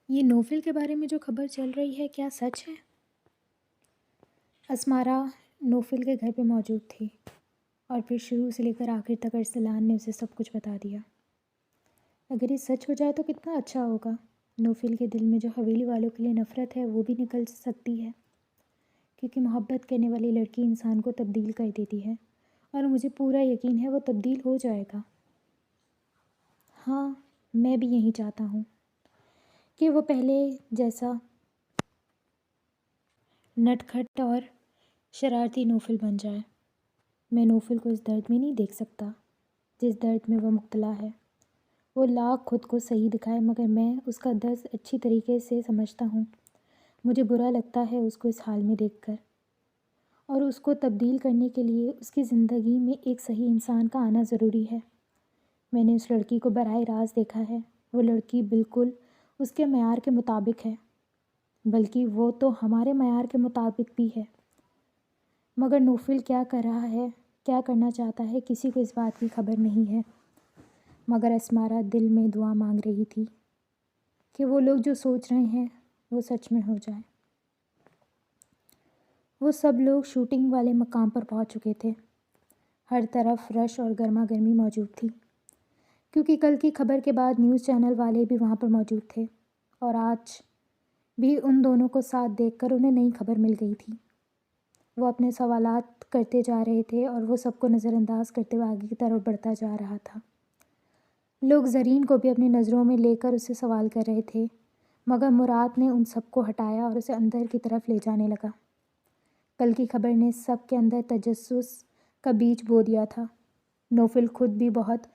یہ نوفل کے بارے میں جو خبر چل رہی ہے کیا سچ ہے؟ اسمارا نوفل کے گھر پہ موجود تھی اور پھر شروع سے لے کر آخر تک ارسلان نے اسے سب کچھ بتا دیا۔ اگر یہ سچ ہو جائے تو کتنا اچھا ہوگا۔ نوفل کے دل میں جو حویلی والوں کے لیے نفرت ہے وہ بھی نکل سکتی ہے، کیونکہ محبت کرنے والی لڑکی انسان کو تبدیل کر دیتی ہے، اور مجھے پورا یقین ہے وہ تبدیل ہو جائے گا۔ ہاں، میں بھی یہی چاہتا ہوں کہ وہ پہلے جیسا نٹ کھٹ اور شرارتی نوفل بن جائے۔ میں نوفل کو اس درد میں نہیں دیکھ سکتا جس درد میں وہ مبتلا ہے۔ وہ لاکھ خود کو صحیح دکھائے مگر میں اس کا درد اچھی طریقے سے سمجھتا ہوں۔ مجھے برا لگتا ہے اس کو اس حال میں دیکھ کر، اور اس کو تبدیل کرنے کے لیے اس کی زندگی میں ایک صحیح انسان کا آنا ضروری ہے۔ میں نے اس لڑکی کو براہ راست دیکھا ہے۔ وہ لڑکی بالکل اس کے معیار کے مطابق ہے، بلکہ وہ تو ہمارے معیار کے مطابق بھی ہے۔ مگر نوفل کیا کر رہا ہے، کیا کرنا چاہتا ہے، کسی کو اس بات کی خبر نہیں ہے۔ مگر اسمارا دل میں دعا مانگ رہی تھی کہ وہ لوگ جو سوچ رہے ہیں وہ سچ میں ہو جائے۔ وہ سب لوگ شوٹنگ والے مقام پر پہنچ چکے تھے۔ ہر طرف رش اور گرما گرمی موجود تھی، کیونکہ کل کی خبر کے بعد نیوز چینل والے بھی وہاں پر موجود تھے، اور آج بھی ان دونوں کو ساتھ دیکھ کر انہیں نئی خبر مل گئی تھی۔ وہ اپنے سوالات کرتے جا رہے تھے اور وہ سب کو نظر انداز کرتے ہوئے آگے کی طرف بڑھتا جا رہا تھا۔ لوگ زرین کو بھی اپنی نظروں میں لے کر اسے سوال کر رہے تھے، مگر مراد نے ان سب کو ہٹایا اور اسے اندر کی طرف لے جانے لگا۔ کل کی خبر نے سب کے اندر تجسس کا بیج بو دیا تھا۔ نوفل خود بھی بہت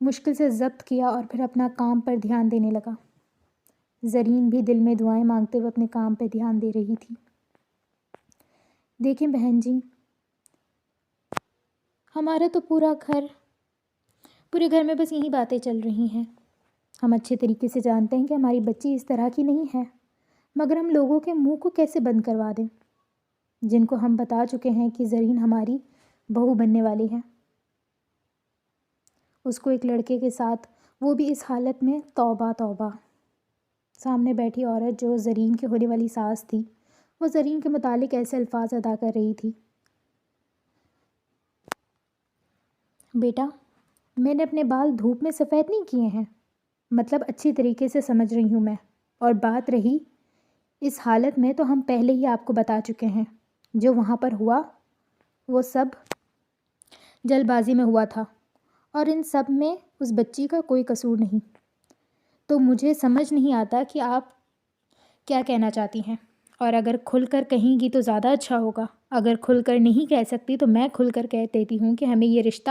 مشکل سے ضبط کیا اور پھر اپنا کام پر دھیان دینے لگا۔ زرین بھی دل میں دعائیں مانگتے ہوئے اپنے کام پہ دھیان دے رہی تھی۔ دیکھیں بہن جی، ہمارا تو پورے گھر میں بس یہی باتیں چل رہی ہیں۔ ہم اچھے طریقے سے جانتے ہیں کہ ہماری بچی اس طرح کی نہیں ہے، مگر ہم لوگوں کے منہ کو کیسے بند کروا دیں، جن کو ہم بتا چکے ہیں کہ زرین ہماری بہو بننے والی ہے۔ اس کو ایک لڑکے کے ساتھ، وہ بھی اس حالت میں۔ توبہ توبہ۔ سامنے بیٹھی عورت جو زرین کی ہونے والی ساس تھی، وہ زرین کے متعلق ایسے الفاظ ادا کر رہی تھی: بیٹا، میں نے اپنے بال دھوپ میں سفید نہیں کیے ہیں، مطلب اچھی طریقے سے سمجھ رہی ہوں میں، اور بات رہی اس حالت میں تو ہم پہلے ہی آپ کو بتا چکے ہیں، جو وہاں پر ہوا وہ سب جلد بازی میں ہوا تھا، اور ان سب میں اس بچی کا کوئی قصور نہیں۔ تو مجھے سمجھ نہیں آتا کہ آپ کیا کہنا چاہتی ہیں، اور اگر کھل کر کہیں گی تو زیادہ اچھا ہوگا۔ اگر کھل کر نہیں کہہ سکتی تو میں کھل کر کہہ دیتی ہوں کہ ہمیں یہ رشتہ…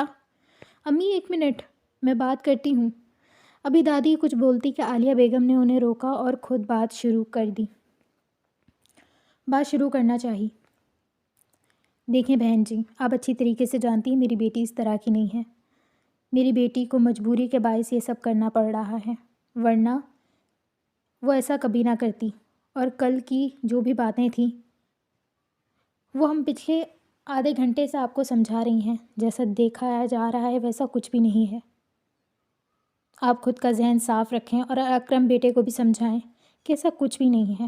امی ایک منٹ، میں بات کرتی ہوں۔ ابھی دادی کچھ بولتی کہ عالیہ بیگم نے انہیں روکا اور خود بات شروع کر دی۔ بات شروع کرنا چاہیے۔ دیکھیں بہن جی، آپ اچھی طریقے سے جانتی ہیں میری بیٹی اس طرح کی نہیں ہے۔ میری بیٹی کو مجبوری کے باعث یہ سب کرنا پڑ رہا ہے، ورنہ وہ ایسا کبھی نہ کرتی۔ اور کل کی جو بھی باتیں تھیں وہ ہم پچھلے آدھے گھنٹے سے آپ کو سمجھا رہی ہیں، جیسا دیکھا جا رہا ہے ویسا کچھ بھی نہیں ہے۔ آپ خود کا ذہن صاف رکھیں اور اکرم بیٹے کو بھی سمجھائیں کہ ایسا کچھ بھی نہیں ہے۔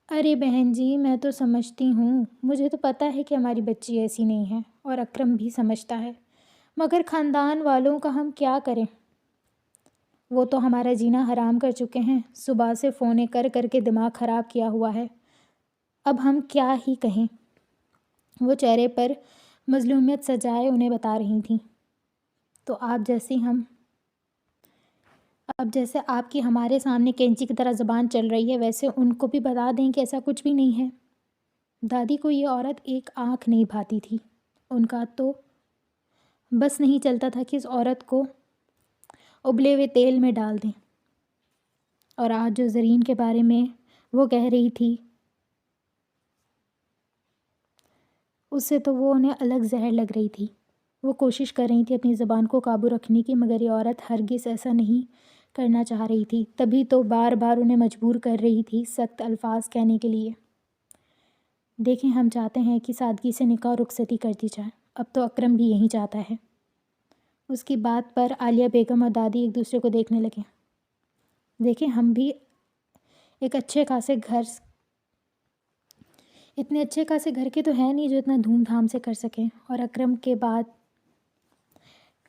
ارے بہن جی، میں تو سمجھتی ہوں، مجھے تو پتہ ہے کہ ہماری بچی ایسی نہیں ہے، اور اکرم بھی سمجھتا ہے، مگر خاندان والوں کا ہم کیا کریں؟ وہ تو ہمارا جینا حرام کر چکے ہیں، صبح سے فونیں کر کر کے دماغ خراب کیا ہوا ہے۔ اب ہم کیا ہی کہیں؟ وہ چہرے پر مظلومیت سجائے انہیں بتا رہی تھیں۔ تو اب جیسے آپ کی ہمارے سامنے کینچی کی طرح زبان چل رہی ہے، ویسے ان کو بھی بتا دیں کہ ایسا کچھ بھی نہیں ہے۔ دادی کو یہ عورت ایک آنکھ نہیں بھاتی تھی، ان کا تو بس نہیں چلتا تھا کہ اس عورت کو ابلے ہوئے تیل میں ڈال دیں۔ اور آج جو زرین کے بارے میں وہ کہہ رہی تھی، اس سے تو وہ انہیں الگ زہر لگ رہی تھی۔ وہ کوشش کر رہی تھی اپنی زبان کو قابو رکھنے کی، مگر یہ عورت ہرگز ایسا نہیں کرنا چاہ رہی تھی، تبھی تو بار بار انہیں مجبور کر رہی تھی سخت الفاظ کہنے کے لیے۔ دیکھیں، ہم چاہتے ہیں کہ سادگی سے نکاح اور رخصتی کر دی جائے، اب تو اکرم بھی یہی چاہتا ہے۔ اس کی بات پر عالیہ بیگم اور دادی ایک دوسرے کو دیکھنے لگے۔ دیکھیں ہم بھی اتنے اچھے خاصے گھر کے تو ہیں نہیں جو اتنا دھوم دھام سے کر سکیں، اور اکرم کے بعد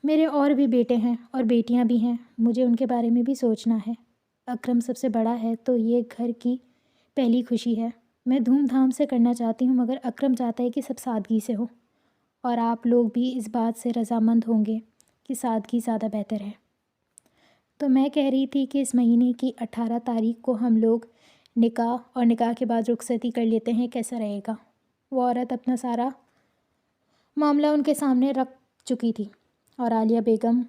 میرے اور بھی بیٹے ہیں اور بیٹیاں بھی ہیں، مجھے ان کے بارے میں بھی سوچنا ہے۔ اکرم سب سے بڑا ہے تو یہ گھر کی پہلی خوشی ہے۔ میں دھوم دھام سے کرنا چاہتی ہوں مگر اکرم چاہتا ہے کہ سب سادگی سے ہو، اور آپ لوگ بھی اس بات سے رضامند ہوں گے کہ سادگی زیادہ بہتر ہے۔ تو میں کہہ رہی تھی کہ اس مہینے کی 18 تاریخ کو ہم لوگ نکاح اور نکاح کے بعد رخصتی کر لیتے ہیں، کیسا رہے گا؟ وہ عورت اپنا سارا معاملہ ان کے سامنے رکھ چکی تھی اور عالیہ بیگم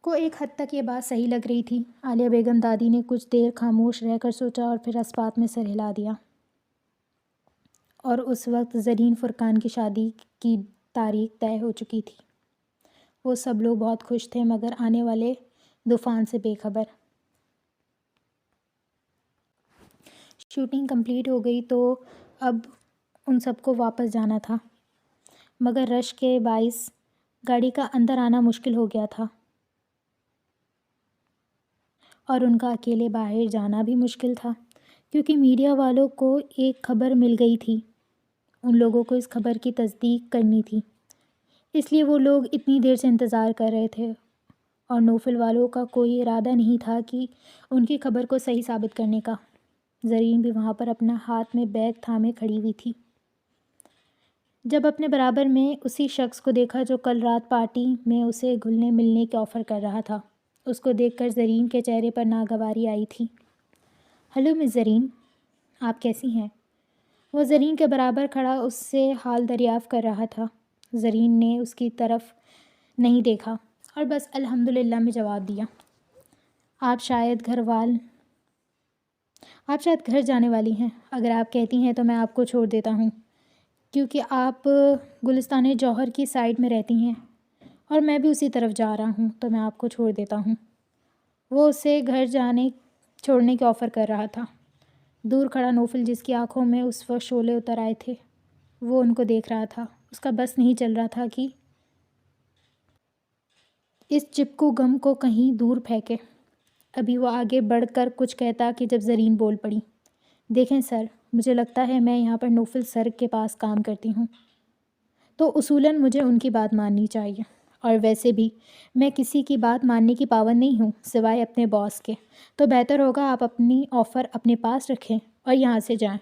کو ایک حد تک یہ بات صحیح لگ رہی تھی۔ عالیہ بیگم دادی نے کچھ دیر خاموش رہ کر سوچا اور پھر اس بات میں سر ہلا دیا، اور اس وقت زرین فرقان کی شادی کی تاریخ طے ہو چکی تھی۔ وہ سب لوگ بہت خوش تھے مگر آنے والے طوفان سے بے خبر۔ شوٹنگ کمپلیٹ ہو گئی تو اب ان سب کو واپس جانا تھا، مگر رش کے باعث گاڑی کا اندر آنا مشکل ہو گیا تھا اور ان کا اکیلے باہر جانا بھی مشکل تھا، کیونکہ میڈیا والوں کو ایک خبر مل گئی تھی۔ ان لوگوں کو اس خبر کی تصدیق کرنی تھی، اس لیے وہ لوگ اتنی دیر سے انتظار کر رہے تھے، اور نوفل والوں کا کوئی ارادہ نہیں تھا کہ ان کی خبر کو صحیح ثابت کرنے کا۔ زرین بھی وہاں پر اپنا ہاتھ میں بیگ تھامے کھڑی ہوئی تھی، جب اپنے برابر میں اسی شخص کو دیکھا جو کل رات پارٹی میں اسے گھلنے ملنے کے آفر کر رہا تھا۔ اس کو دیکھ کر زرین کے چہرے پر ناگواری آئی تھی۔ ہلو مس زرین، آپ کیسی ہیں؟ وہ زرین کے برابر کھڑا اس سے حال دریافت کر رہا تھا۔ زرین نے اس کی طرف نہیں دیکھا اور بس الحمدللہ میں جواب دیا۔ آپ شاید گھر جانے والی ہیں۔ اگر آپ کہتی ہیں تو میں آپ کو چھوڑ دیتا ہوں، کیونکہ آپ گلستان جوہر کی سائڈ میں رہتی ہیں اور میں بھی اسی طرف جا رہا ہوں، تو میں آپ کو چھوڑ دیتا ہوں۔ وہ اسے گھر چھوڑنے کے آفر کر رہا تھا۔ دور کھڑا نوفل، جس کی آنکھوں میں اس وقت شعلے اتر آئے تھے، وہ ان کو دیکھ رہا تھا۔ اس کا بس نہیں چل رہا تھا کہ اس چپکو غم کو کہیں دور پھینکے۔ ابھی وہ آگے بڑھ کر کچھ کہتا کہ جب زرین بول پڑی، دیکھیں سر، مجھے لگتا ہے میں یہاں پر نوفل سر کے پاس کام کرتی ہوں، تو اصولاً مجھے ان کی بات ماننی چاہیے، اور ویسے بھی میں کسی کی بات ماننے کی پابند نہیں ہوں سوائے اپنے باس کے، تو بہتر ہوگا آپ اپنی آفر اپنے پاس رکھیں اور یہاں سے جائیں،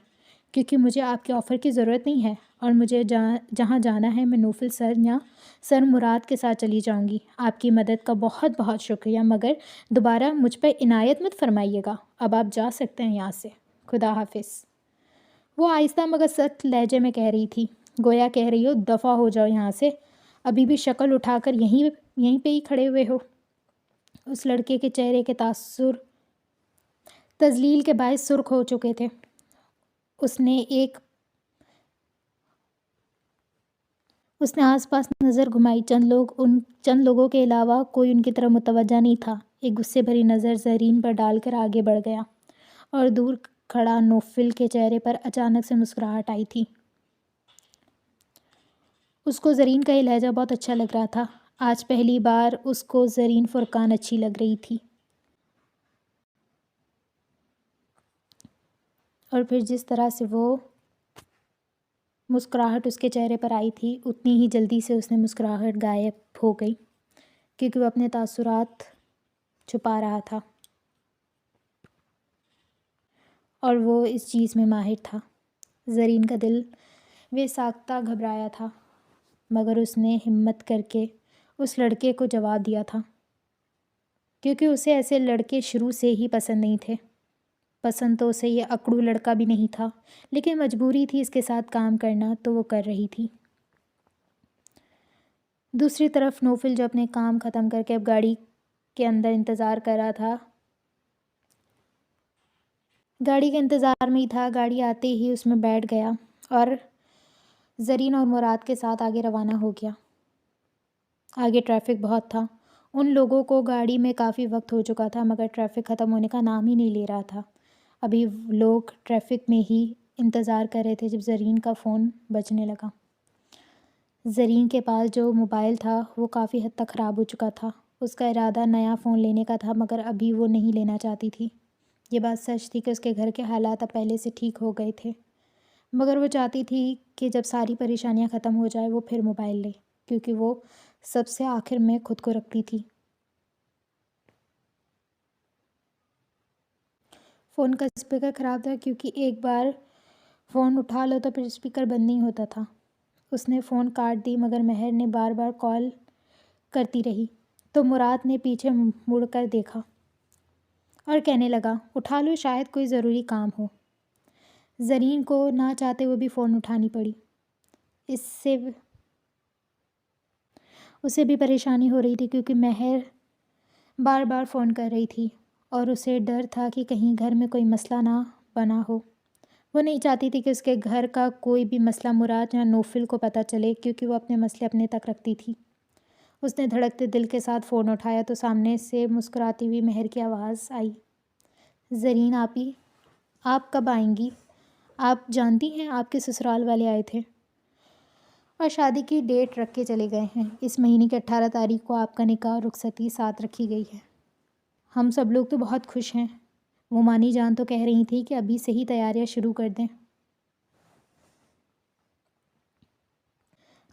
کیونکہ مجھے آپ کے آفر کی ضرورت نہیں ہے، اور مجھے جہاں جانا ہے میں نوفل سر یا سر مراد کے ساتھ چلی جاؤں گی۔ آپ کی مدد کا بہت بہت شکریہ، مگر دوبارہ مجھ پہ عنایت مت فرمائیے گا۔ اب آپ جا سکتے ہیں یہاں سے، خدا حافظ۔ وہ آہستہ مگر سخت لہجے میں کہہ رہی تھی، گویا کہہ رہی ہو دفع ہو جاؤ یہاں سے، ابھی بھی شکل اٹھا کر یہیں پہ ہی کھڑے ہوئے ہو۔ اس لڑکے کے چہرے کے تاثر تذلیل کے باعث سرخ ہو چکے تھے۔ اس نے آس پاس نظر گھمائی، چند لوگوں کے علاوہ کوئی ان کی طرف متوجہ نہیں تھا۔ ایک غصے بھری نظر زرین پر ڈال کر آگے بڑھ گیا، اور دور کھڑا نوفل کے چہرے پر اچانک سے مسکراہٹ آئی تھی۔ اس کو زرین کا یہ لہجہ بہت اچھا لگ رہا تھا۔ آج پہلی بار اس کو زرین فرقان اچھی لگ رہی تھی، اور پھر جس طرح سے وہ مسکراہٹ اس کے چہرے پر آئی تھی، اتنی ہی جلدی سے اس نے مسکراہٹ غائب ہو گئی، کیونکہ وہ اپنے تاثرات چھپا رہا تھا، اور وہ اس چیز میں ماہر تھا۔ زرین کا دل بے ساختہ گھبرایا تھا، مگر اس نے ہمت کر کے اس لڑکے کو جواب دیا تھا، کیونکہ اسے ایسے لڑکے شروع سے ہی پسند نہیں تھے۔ پسند تو اسے یہ اکڑو لڑکا بھی نہیں تھا، لیکن مجبوری تھی اس کے ساتھ کام کرنا، تو وہ کر رہی تھی۔ دوسری طرف نوفل جو اپنے کام ختم کر کے اب گاڑی کے اندر انتظار کر رہا تھا، گاڑی کے انتظار میں ہی تھا، گاڑی آتے ہی اس میں بیٹھ گیا اور زرین اور مراد کے ساتھ آگے روانہ ہو گیا۔ آگے ٹریفک بہت تھا، ان لوگوں کو گاڑی میں کافی وقت ہو چکا تھا، مگر ٹریفک ختم ہونے کا نام ہی نہیں لے رہا تھا۔ ابھی لوگ ٹریفک میں ہی انتظار کر رہے تھے جب زرین کا فون بجنے لگا۔ زرین کے پاس جو موبائل تھا وہ کافی حد تک خراب ہو چکا تھا، اس کا ارادہ نیا فون لینے کا تھا، مگر ابھی وہ نہیں لینا چاہتی تھی۔ یہ بات سچ تھی کہ اس کے گھر کے حالات اب پہلے سے ٹھیک ہو گئے تھے، مگر وہ چاہتی تھی کہ جب ساری پریشانیاں ختم ہو جائے وہ پھر موبائل لے، کیونکہ وہ سب سے آخر میں خود کو رکھتی تھی۔ فون کا اسپیکر خراب تھا، کیونکہ ایک بار فون اٹھا لو تو پھر اسپیکر بند نہیں ہوتا تھا۔ اس نے فون کاٹ دی، مگر مہر نے بار بار کال کرتی رہی تو مراد نے پیچھے مڑ کر دیکھا اور کہنے لگا، اٹھا لو، شاید کوئی ضروری کام ہو۔ زرین کو نہ چاہتے ہوئے بھی فون اٹھانی پڑی۔ اس سے اسے بھی پریشانی ہو رہی تھی، کیونکہ مہر بار بار فون کر رہی تھی اور اسے ڈر تھا کہ کہیں گھر میں کوئی مسئلہ نہ بنا ہو۔ وہ نہیں چاہتی تھی کہ اس کے گھر کا کوئی بھی مسئلہ مراد یا نوفل کو پتہ چلے، کیونکہ وہ اپنے مسئلے اپنے تک رکھتی تھی۔ اس نے دھڑکتے دل کے ساتھ فون اٹھایا تو سامنے سے مسکراتی ہوئی مہر کی آواز آئی، زرین آپی، آپ کب آئیں گی؟ آپ جانتی ہیں آپ کے سسرال والے آئے تھے اور شادی کی ڈیٹ رکھ کے چلے گئے ہیں۔ اس مہینے کی 18 تاریخ کو آپ کا نکاح اور رخصتی ساتھ رکھی گئی ہے۔ ہم سب لوگ تو بہت خوش ہیں۔ وہ مانی جان تو کہہ رہی تھی کہ ابھی سے ہی تیاریاں شروع کر دیں۔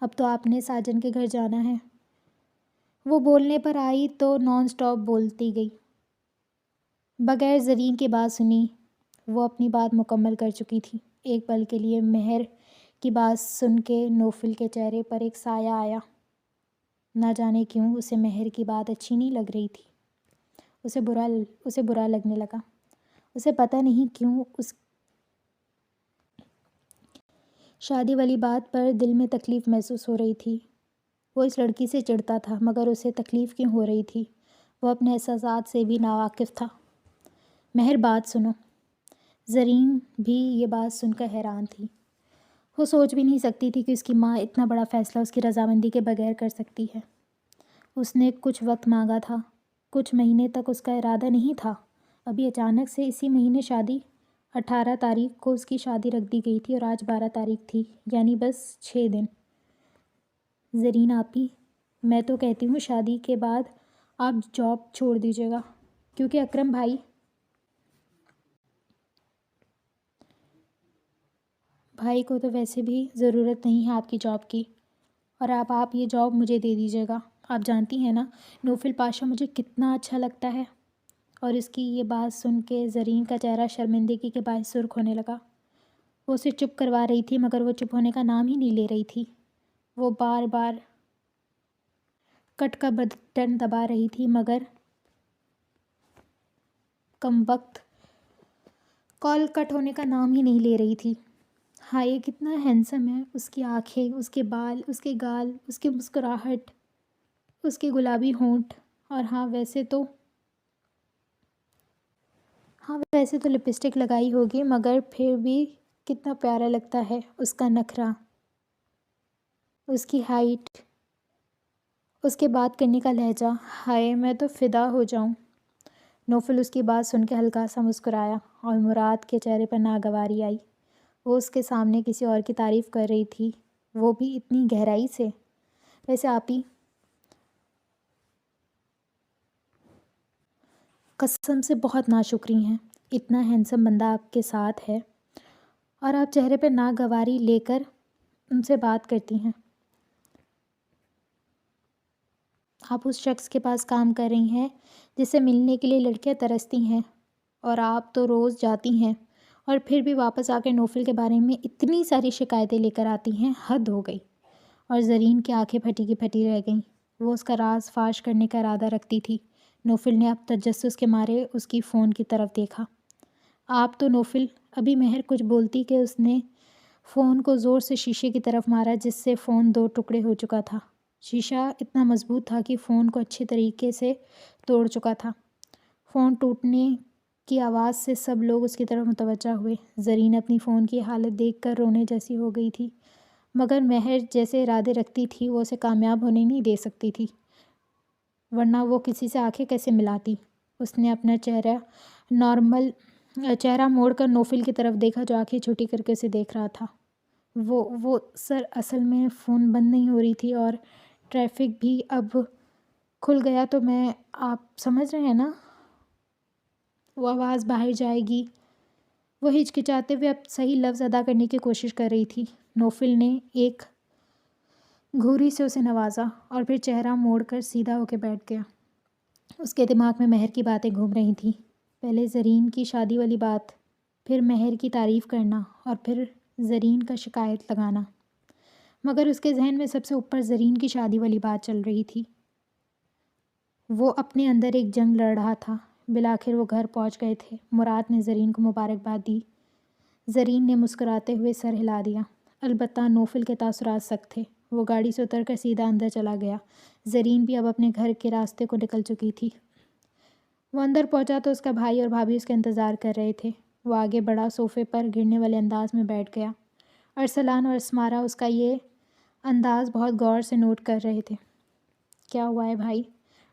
اب تو آپ نے ساجن کے گھر جانا ہے۔ وہ بولنے پر آئی تو نان سٹاپ بولتی گئی، بغیر زرین کی بات سنی۔ وہ اپنی بات مکمل کر چکی تھی۔ ایک پل کے لیے مہر کی بات سن کے نوفل کے چہرے پر ایک سایہ آیا۔ نہ جانے کیوں اسے مہر کی بات اچھی نہیں لگ رہی تھی۔ اسے برا لگنے لگا۔ اسے پتہ نہیں کیوں اس شادی والی بات پر دل میں تکلیف محسوس ہو رہی تھی۔ وہ اس لڑکی سے چڑھتا تھا، مگر اسے تکلیف کیوں ہو رہی تھی؟ وہ اپنے احساسات سے بھی ناواقف تھا۔ مہر، بات سنو۔ زرین بھی یہ بات سن کر حیران تھی۔ وہ سوچ بھی نہیں سکتی تھی کہ اس کی ماں اتنا بڑا فیصلہ اس کی رضامندی کے بغیر کر سکتی ہے۔ اس نے کچھ وقت مانگا تھا، کچھ مہینے تک اس کا ارادہ نہیں تھا۔ ابھی اچانک سے اسی مہینے شادی 18 تاریخ کو اس کی شادی رکھ دی گئی تھی اور آج 12 تاریخ تھی، یعنی بس 6 دن۔ زرین آپی، میں تو کہتی ہوں شادی کے بعد آپ جاب چھوڑ دیجیے گا، کیونکہ اکرم بھائی کو تو ویسے بھی ضرورت نہیں ہے آپ کی جاب کی، اور آپ یہ جاب مجھے دے دیجیے گا۔ آپ جانتی ہیں نا نوفل پاشا مجھے کتنا اچھا لگتا ہے۔ اور اس کی یہ بات سن کے زرین کا چہرہ شرمندگی کے باعث سرخ ہونے لگا۔ وہ اسے چپ کروا رہی تھی، مگر وہ چپ ہونے کا نام ہی نہیں لے رہی تھی۔ وہ بار بار کٹ کا بٹن دبا رہی تھی، مگر کم وقت کال کٹ ہونے کا نام ہی نہیں لے رہی تھی۔ ہاں، یہ کتنا ہینسم ہے، اس کی آنکھیں، اس کے بال، اس کے گال، اس کی مسکراہٹ، اس کے گلابی ہونٹ، اور ہاں ویسے تو لپسٹک لگائی ہوگی، مگر پھر بھی کتنا پیارا لگتا ہے اس کا نخرہ، اس کی ہائٹ، اس کے بات کرنے کا لہجہ۔ ہائے، میں تو فدا ہو جاؤں۔ نوفل اس کی بات سن کے ہلکا سا مسکرایا اور مراد کے چہرے پر ناگواری آئی۔ وہ اس کے سامنے کسی اور کی تعریف کر رہی تھی، وہ بھی اتنی گہرائی سے۔ ویسے آپی، قسم سے بہت ناشکری ہیں، اتنا ہینسم بندہ آپ کے ساتھ ہے اور آپ چہرے پہ ناگواری لے کر ان سے بات کرتی ہیں۔ آپ اس شخص کے پاس کام کر رہی ہیں جس سے ملنے کے لیے لڑکیاں ترستی ہیں، اور آپ تو روز جاتی ہیں اور پھر بھی واپس آ کے نوفل کے بارے میں اتنی ساری شکایتیں لے کر آتی ہیں، حد ہو گئی۔ اور زرین کی آنکھیں پھٹی کی پھٹی رہ گئیں۔ وہ اس کا راز فاش کرنے کا ارادہ رکھتی تھی۔ نوفل نے اب تجسس کے مارے اس کی فون کی طرف دیکھا۔ آپ تو نوفل، ابھی مہر کچھ بولتی کہ اس نے فون کو زور سے شیشے کی طرف مارا، جس سے فون 2 ٹکڑے ہو چکا تھا۔ شیشہ اتنا مضبوط تھا کہ فون کو اچھے طریقے سے توڑ چکا تھا۔ فون ٹوٹنے کی آواز سے سب لوگ اس کی طرف متوجہ ہوئے۔ زرین اپنی فون کی حالت دیکھ کر رونے جیسی ہو گئی تھی، مگر مہر جیسے ارادے رکھتی تھی وہ اسے کامیاب ہونے نہیں دے سکتی تھی، ورنہ وہ کسی سے آنکھیں کیسے ملاتی۔ اس نے اپنا چہرہ موڑ کر نوفل کی طرف دیکھا، جو آنکھیں چھوٹی کر کے اسے دیکھ رہا تھا۔ وہ سر، اصل میں فون بند نہیں ہو رہی تھی اور ٹریفک بھی اب کھل گیا تو میں، آپ سمجھ رہے ہیں نا، وہ آواز باہر جائے گی۔ وہ ہچکچاتے ہوئے اب صحیح لفظ ادا کرنے کی کوشش کر رہی تھی۔ نوفل نے ایک گھوری سے اسے نوازا اور پھر چہرہ موڑ کر سیدھا ہو کے بیٹھ گیا۔ اس کے دماغ میں مہر کی باتیں گھوم رہی تھیں۔ پہلے زرین کی شادی والی بات، پھر مہر کی تعریف کرنا اور پھر زرین کا شکایت لگانا، مگر اس کے ذہن میں سب سے اوپر زرین کی شادی والی بات چل رہی تھی۔ وہ اپنے اندر ایک جنگ لڑ رہا تھا۔ بالآخر وہ گھر پہنچ گئے تھے۔ مراد نے زرین کو مبارکباد دی۔ زرین نے مسکراتے ہوئے سر ہلا دیا۔ البتہ نوفل کے تاثرات سخت تھے۔ وہ گاڑی سے اتر کر سیدھا اندر چلا گیا۔ زرین بھی اب اپنے گھر کے راستے کو نکل چکی تھی۔ وہ اندر پہنچا تو اس کا بھائی اور بھابھی اس کا انتظار کر رہے تھے۔ وہ آگے بڑھا، صوفے پر گرنے والے انداز میں بیٹھ گیا۔ ارسلان اور اسمارا اس کا یہ انداز بہت غور سے نوٹ کر رہے تھے۔ کیا ہوا ہے بھائی؟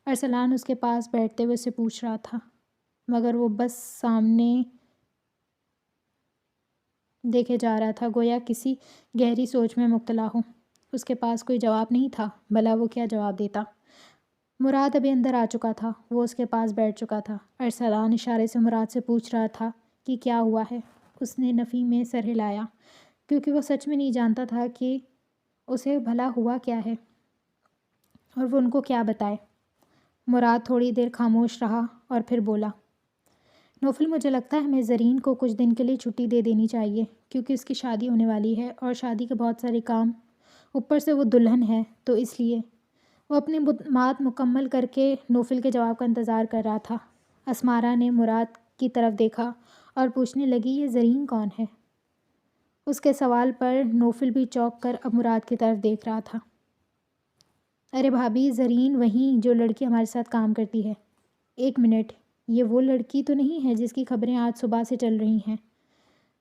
ارسلان اس کے پاس بیٹھتے ہوئے اسے پوچھ رہا تھا، مگر وہ بس سامنے دیکھے جا رہا تھا، گویا کسی گہری سوچ میں مبتلا ہو۔ اس کے پاس کوئی جواب نہیں تھا، بھلا وہ کیا جواب دیتا؟ مراد ابھی اندر آ چکا تھا۔ وہ اس کے پاس بیٹھ چکا تھا۔ ارسلان اشارے سے مراد سے پوچھ رہا تھا کہ کیا ہوا ہے۔ اس نے نفی میں سر ہلایا، کیونکہ وہ سچ میں نہیں جانتا تھا کہ اسے بھلا ہوا کیا ہے اور وہ ان کو کیا بتائے۔ مراد تھوڑی دیر خاموش رہا اور پھر بولا، نوفل، مجھے لگتا ہے ہمیں زرین کو کچھ دن کے لیے چھٹی دے دینی چاہیے، کیونکہ اس کی شادی ہونے والی ہے اور شادی کے بہت سارے کام، اوپر سے وہ دلہن ہے، تو اس لیے۔ وہ اپنی بات مکمل کر کے نوفل کے جواب کا انتظار کر رہا تھا۔ اسمارا نے مراد کی طرف دیکھا اور پوچھنے لگی، یہ زرین کون ہے؟ اس کے سوال پر نوفل بھی چونک کر اب مراد کی طرف دیکھ رہا تھا۔ ارے بھابھی، زرین وہیں جو لڑکی ہمارے ساتھ کام کرتی ہے۔ ایک منٹ، یہ وہ لڑکی تو نہیں ہے جس کی خبریں آج صبح سے چل رہی ہیں؟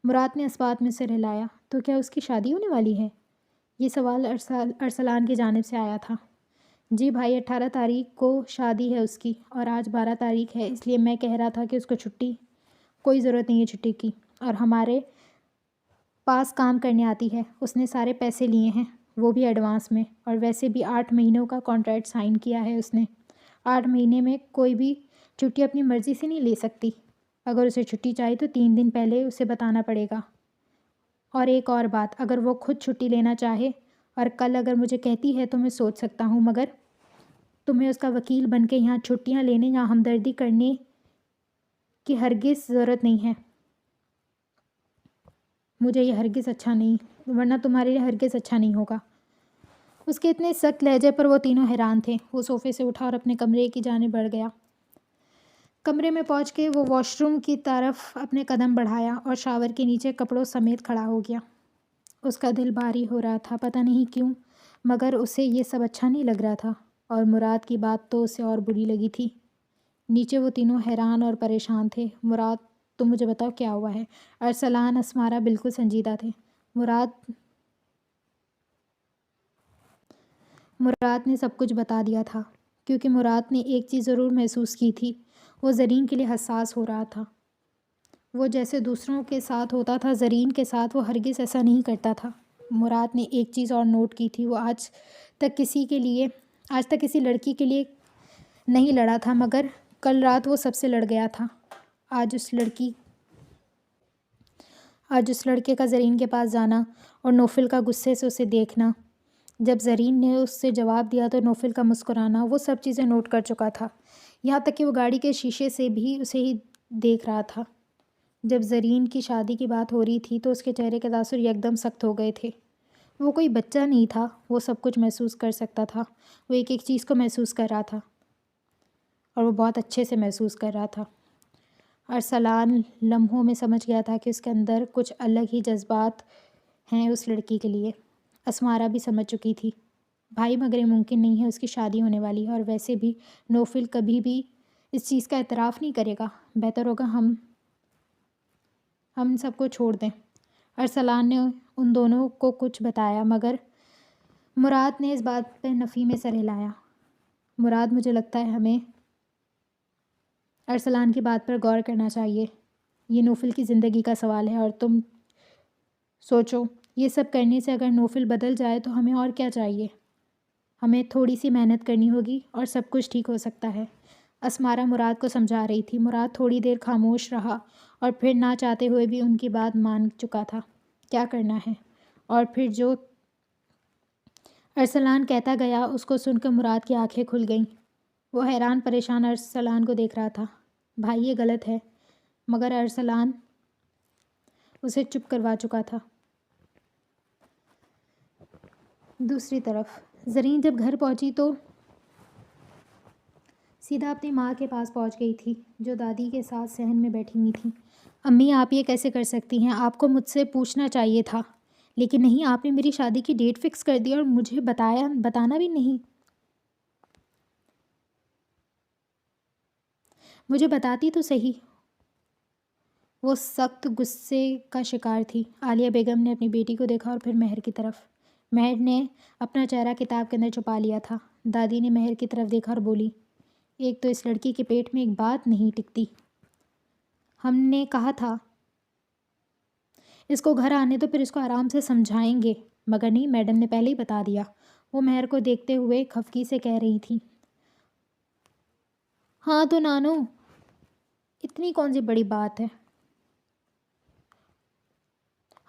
مراد نے اس بات میں سر ہلایا۔ تو کیا اس کی شادی ہونے والی ہے؟ یہ سوال ارسلان کی جانب سے آیا تھا۔ جی بھائی، 18 تاریخ کو شادی ہے اس کی اور آج 12 تاریخ ہے، اس لیے میں کہہ رہا تھا کہ اس کو چھٹی، کوئی ضرورت نہیں ہے چھٹی کی، اور ہمارے پاس کام کرنے آتی ہے۔ اس نے سارے پیسے لیے ہیں، وہ بھی ایڈوانس میں، اور ویسے بھی 8 مہینوں کا کانٹریکٹ سائن کیا ہے اس نے۔ 8 مہینے میں کوئی بھی چھٹی اپنی مرضی سے نہیں لے سکتی۔ اگر اسے چھٹی چاہیے تو 3 دن پہلے اسے بتانا پڑے گا۔ اور ایک اور بات، اگر وہ خود چھٹی لینا چاہے اور کل اگر مجھے کہتی ہے تو میں سوچ سکتا ہوں، مگر تمہیں اس کا وکیل بن کے یہاں چھٹیاں لینے یا ہمدردی کرنے کی ہرگز ضرورت نہیں ہے۔ مجھے یہ ہرگز اچھا نہیں، ورنہ تمہارے لیے ہرگز اچھا نہیں ہوگا۔ اس کے اتنے سخت لہجے پر وہ تینوں حیران تھے۔ وہ صوفے سے اٹھا اور اپنے کمرے کی جانب بڑھ گیا۔ کمرے میں پہنچ کے وہ واش روم کی طرف اپنے قدم بڑھایا اور شاور کے نیچے کپڑوں سمیت کھڑا ہو گیا۔ اس کا دل بھاری ہو رہا تھا، پتہ نہیں کیوں، مگر اسے یہ سب اچھا نہیں لگ رہا تھا، اور مراد کی بات تو اسے اور بری لگی تھی۔ نیچے وہ تینوں حیران اور پریشان تھے۔ مراد، تم مجھے بتاؤ کیا ہوا ہے؟ ارسلان، اسمارا بالکل سنجیدہ تھے۔ مراد نے سب کچھ بتا دیا تھا، کیونکہ مراد نے ایک چیز ضرور محسوس کی تھی، وہ زرین کے لیے حساس ہو رہا تھا۔ وہ جیسے دوسروں کے ساتھ ہوتا تھا، زرین کے ساتھ وہ ہرگز ایسا نہیں کرتا تھا۔ مراد نے ایک چیز اور نوٹ کی تھی، وہ آج تک کسی لڑکی کے لیے نہیں لڑا تھا، مگر کل رات وہ سب سے لڑ گیا تھا۔ آج اس لڑکے کا زرین کے پاس جانا اور نوفل کا غصے سے اسے دیکھنا، جب زرین نے اس سے جواب دیا تو نوفل کا مسکرانا، وہ سب چیزیں نوٹ کر چکا تھا، یہاں تک کہ وہ گاڑی کے شیشے سے بھی اسے ہی دیکھ رہا تھا۔ جب زرین کی شادی کی بات ہو رہی تھی تو اس کے چہرے کے تاثر یکدم سخت ہو گئے تھے۔ وہ کوئی بچہ نہیں تھا، وہ سب کچھ محسوس کر سکتا تھا۔ وہ ایک ایک چیز کو محسوس کر رہا تھا، اور وہ بہت اچھے سے محسوس کر رہا تھا۔ ارسلان لمحوں میں سمجھ گیا تھا کہ اس کے اندر کچھ الگ ہی جذبات ہیں اس لڑکی کے لیے۔ اسمارا بھی سمجھ چکی تھی، بھائی، مگر یہ ممکن نہیں ہے، اس کی شادی ہونے والی ہے، اور ویسے بھی نوفل کبھی بھی اس چیز کا اعتراف نہیں کرے گا۔ بہتر ہوگا ہم سب کو چھوڑ دیں۔ ارسلان نے ان دونوں کو کچھ بتایا، مگر مراد نے اس بات پہ نفی میں سر ہلایا۔ مراد، مجھے لگتا ہے ہمیں ارسلان کی بات پر غور کرنا چاہیے۔ یہ نوفل کی زندگی کا سوال ہے، اور تم سوچو، یہ سب کرنے سے اگر نوفل بدل جائے تو ہمیں اور کیا چاہیے؟ ہمیں تھوڑی سی محنت کرنی ہوگی اور سب کچھ ٹھیک ہو سکتا ہے۔ اسمارا مراد کو سمجھا رہی تھی۔ مراد تھوڑی دیر خاموش رہا اور پھر نہ چاہتے ہوئے بھی ان کی بات مان چکا تھا۔ کیا کرنا ہے؟ اور پھر جو ارسلان کہتا گیا اس کو سن کر مراد کی آنکھیں کھل گئیں۔ وہ حیران پریشان ارسلان کو دیکھ رہا تھا۔ بھائی یہ غلط ہے، مگر ارسلان اسے چپ کروا چکا تھا۔ دوسری طرف زرین جب گھر پہنچی تو سیدھا اپنی ماں کے پاس پہنچ گئی تھی، جو دادی کے ساتھ صحن میں بیٹھی ہوئی تھیں۔ امی آپ یہ کیسے کر سکتی ہیں؟ آپ کو مجھ سے پوچھنا چاہیے تھا، لیکن نہیں، آپ نے میری شادی کی ڈیٹ فکس کر دی اور مجھے بتانا بھی نہیں۔ مجھے بتاتی تو صحیح۔ وہ سخت غصے کا شکار تھی۔ عالیہ بیگم نے اپنی بیٹی کو دیکھا اور پھر مہر کی طرف۔ مہر نے اپنا چہرہ کتاب کے اندر چھپا لیا تھا۔ دادی نے مہر کی طرف دیکھا اور بولی، ایک تو اس لڑکی کے پیٹ میں ایک بات نہیں ٹکتی۔ ہم نے کہا تھا اس کو گھر آنے تو پھر اس کو آرام سے سمجھائیں گے، مگر نہیں، میڈم نے پہلے ہی بتا دیا۔ وہ مہر کو دیکھتے ہوئے خفگی سے کہہ رہی تھی، ہاں تو نانو، اتنی کون سی بڑی بات ہے؟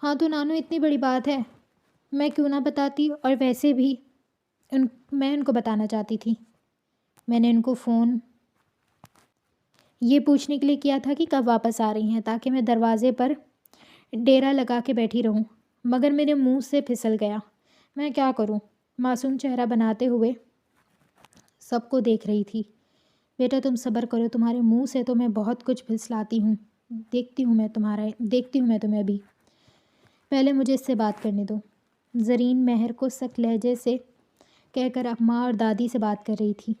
ہاں تو نانو اتنی بڑی بات ہے، میں کیوں نہ بتاتی؟ اور ویسے بھی میں ان کو بتانا چاہتی تھی۔ میں نے ان کو فون یہ پوچھنے کے لیے کیا تھا کہ کب واپس آ رہی ہیں، تاکہ میں دروازے پر ڈیرا لگا کے بیٹھی رہوں، مگر میرے منہ سے پھسل گیا۔ میں کیا کروں؟ معصوم چہرہ بناتے ہوئے سب کو دیکھ رہی تھی۔ بیٹا تم صبر کرو، تمہارے منہ سے تو میں بہت کچھ پھسلاتی ہوں۔ دیکھتی ہوں میں تمہیں ابھی۔ پہلے مجھے اس سے بات کرنے دو۔ زرین مہر کو سخت لہجے سے کہہ کر اب ماں اور دادی سے بات کر رہی تھی۔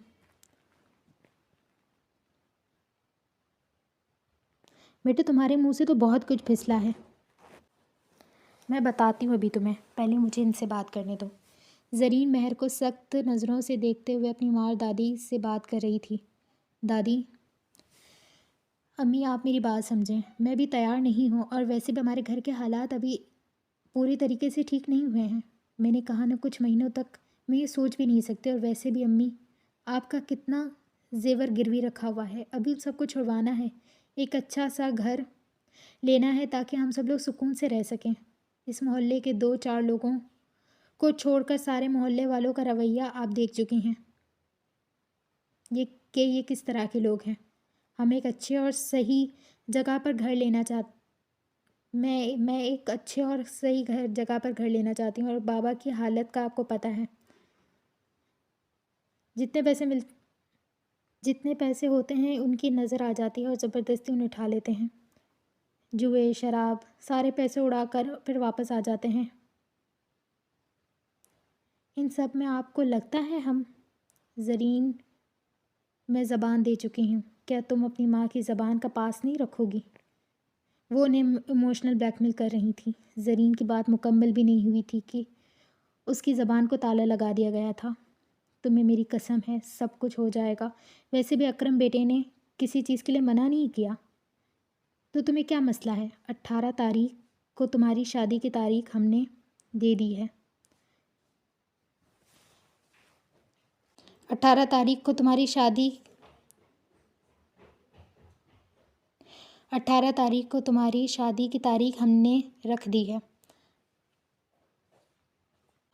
بیٹے تمہارے منہ سے تو بہت کچھ پھسلا ہے۔ میں بتاتی ہوں ابھی تمہیں، پہلے مجھے ان سے بات کرنے دو۔ زرین مہر کو سخت نظروں سے دیکھتے ہوئے اپنی ماں اور دادی سے بات کر رہی تھی۔ دادی، امی آپ میری بات سمجھیں، میں بھی تیار نہیں ہوں، اور ویسے بھی ہمارے گھر کے حالات ابھی پوری طریقے سے ٹھیک نہیں ہوئے ہیں۔ میں نے کہا نا، کچھ مہینوں تک میں یہ سوچ بھی نہیں سکتے، اور ویسے بھی امی آپ کا کتنا زیور گروی رکھا ہوا ہے، ابھی سب کو چھڑوانا ہے، ایک اچھا سا گھر لینا ہے تاکہ ہم سب لوگ سکون سے رہ سکیں۔ اس محلے کے 2-4 لوگوں کو چھوڑ کر سارے محلے والوں کا رویہ آپ دیکھ چکی ہیں یہ کس طرح کے لوگ ہیں۔ ہم ایک اچھے اور صحیح جگہ پر گھر لینا میں ایک اچھے اور صحیح جگہ پر گھر لینا چاہتی ہوں، اور بابا کی حالت کا آپ کو پتہ ہے۔ جتنے پیسے ہوتے ہیں ان کی نظر آ جاتی ہے اور زبردستی انہیں اٹھا لیتے ہیں۔ جوئے، شراب، سارے پیسے اڑا کر پھر واپس آ جاتے ہیں۔ ان سب میں آپ کو لگتا ہے ہم زرین میں زبان دے چکی ہوں، کیا تم اپنی ماں کی زبان کا پاس نہیں رکھو گی؟ وہ انہیں ایموشنل بلیک میل کر رہی تھی۔ زرین کی بات مکمل بھی نہیں ہوئی تھی کہ اس کی زبان کو تالا لگا دیا گیا تھا۔ تمہیں میری قسم ہے سب کچھ ہو جائے گا۔ ویسے بھی اکرم بیٹے نے کسی چیز کے لیے منع نہیں کیا، تو تمہیں کیا مسئلہ ہے؟ 18 تاریخ کو تمہاری شادی کی تاریخ ہم نے دے دی ہے۔ 18 تاریخ کو تمہاری شادی 18 تاریخ کو تمہاری شادی کی تاریخ ہم نے رکھ دی ہے۔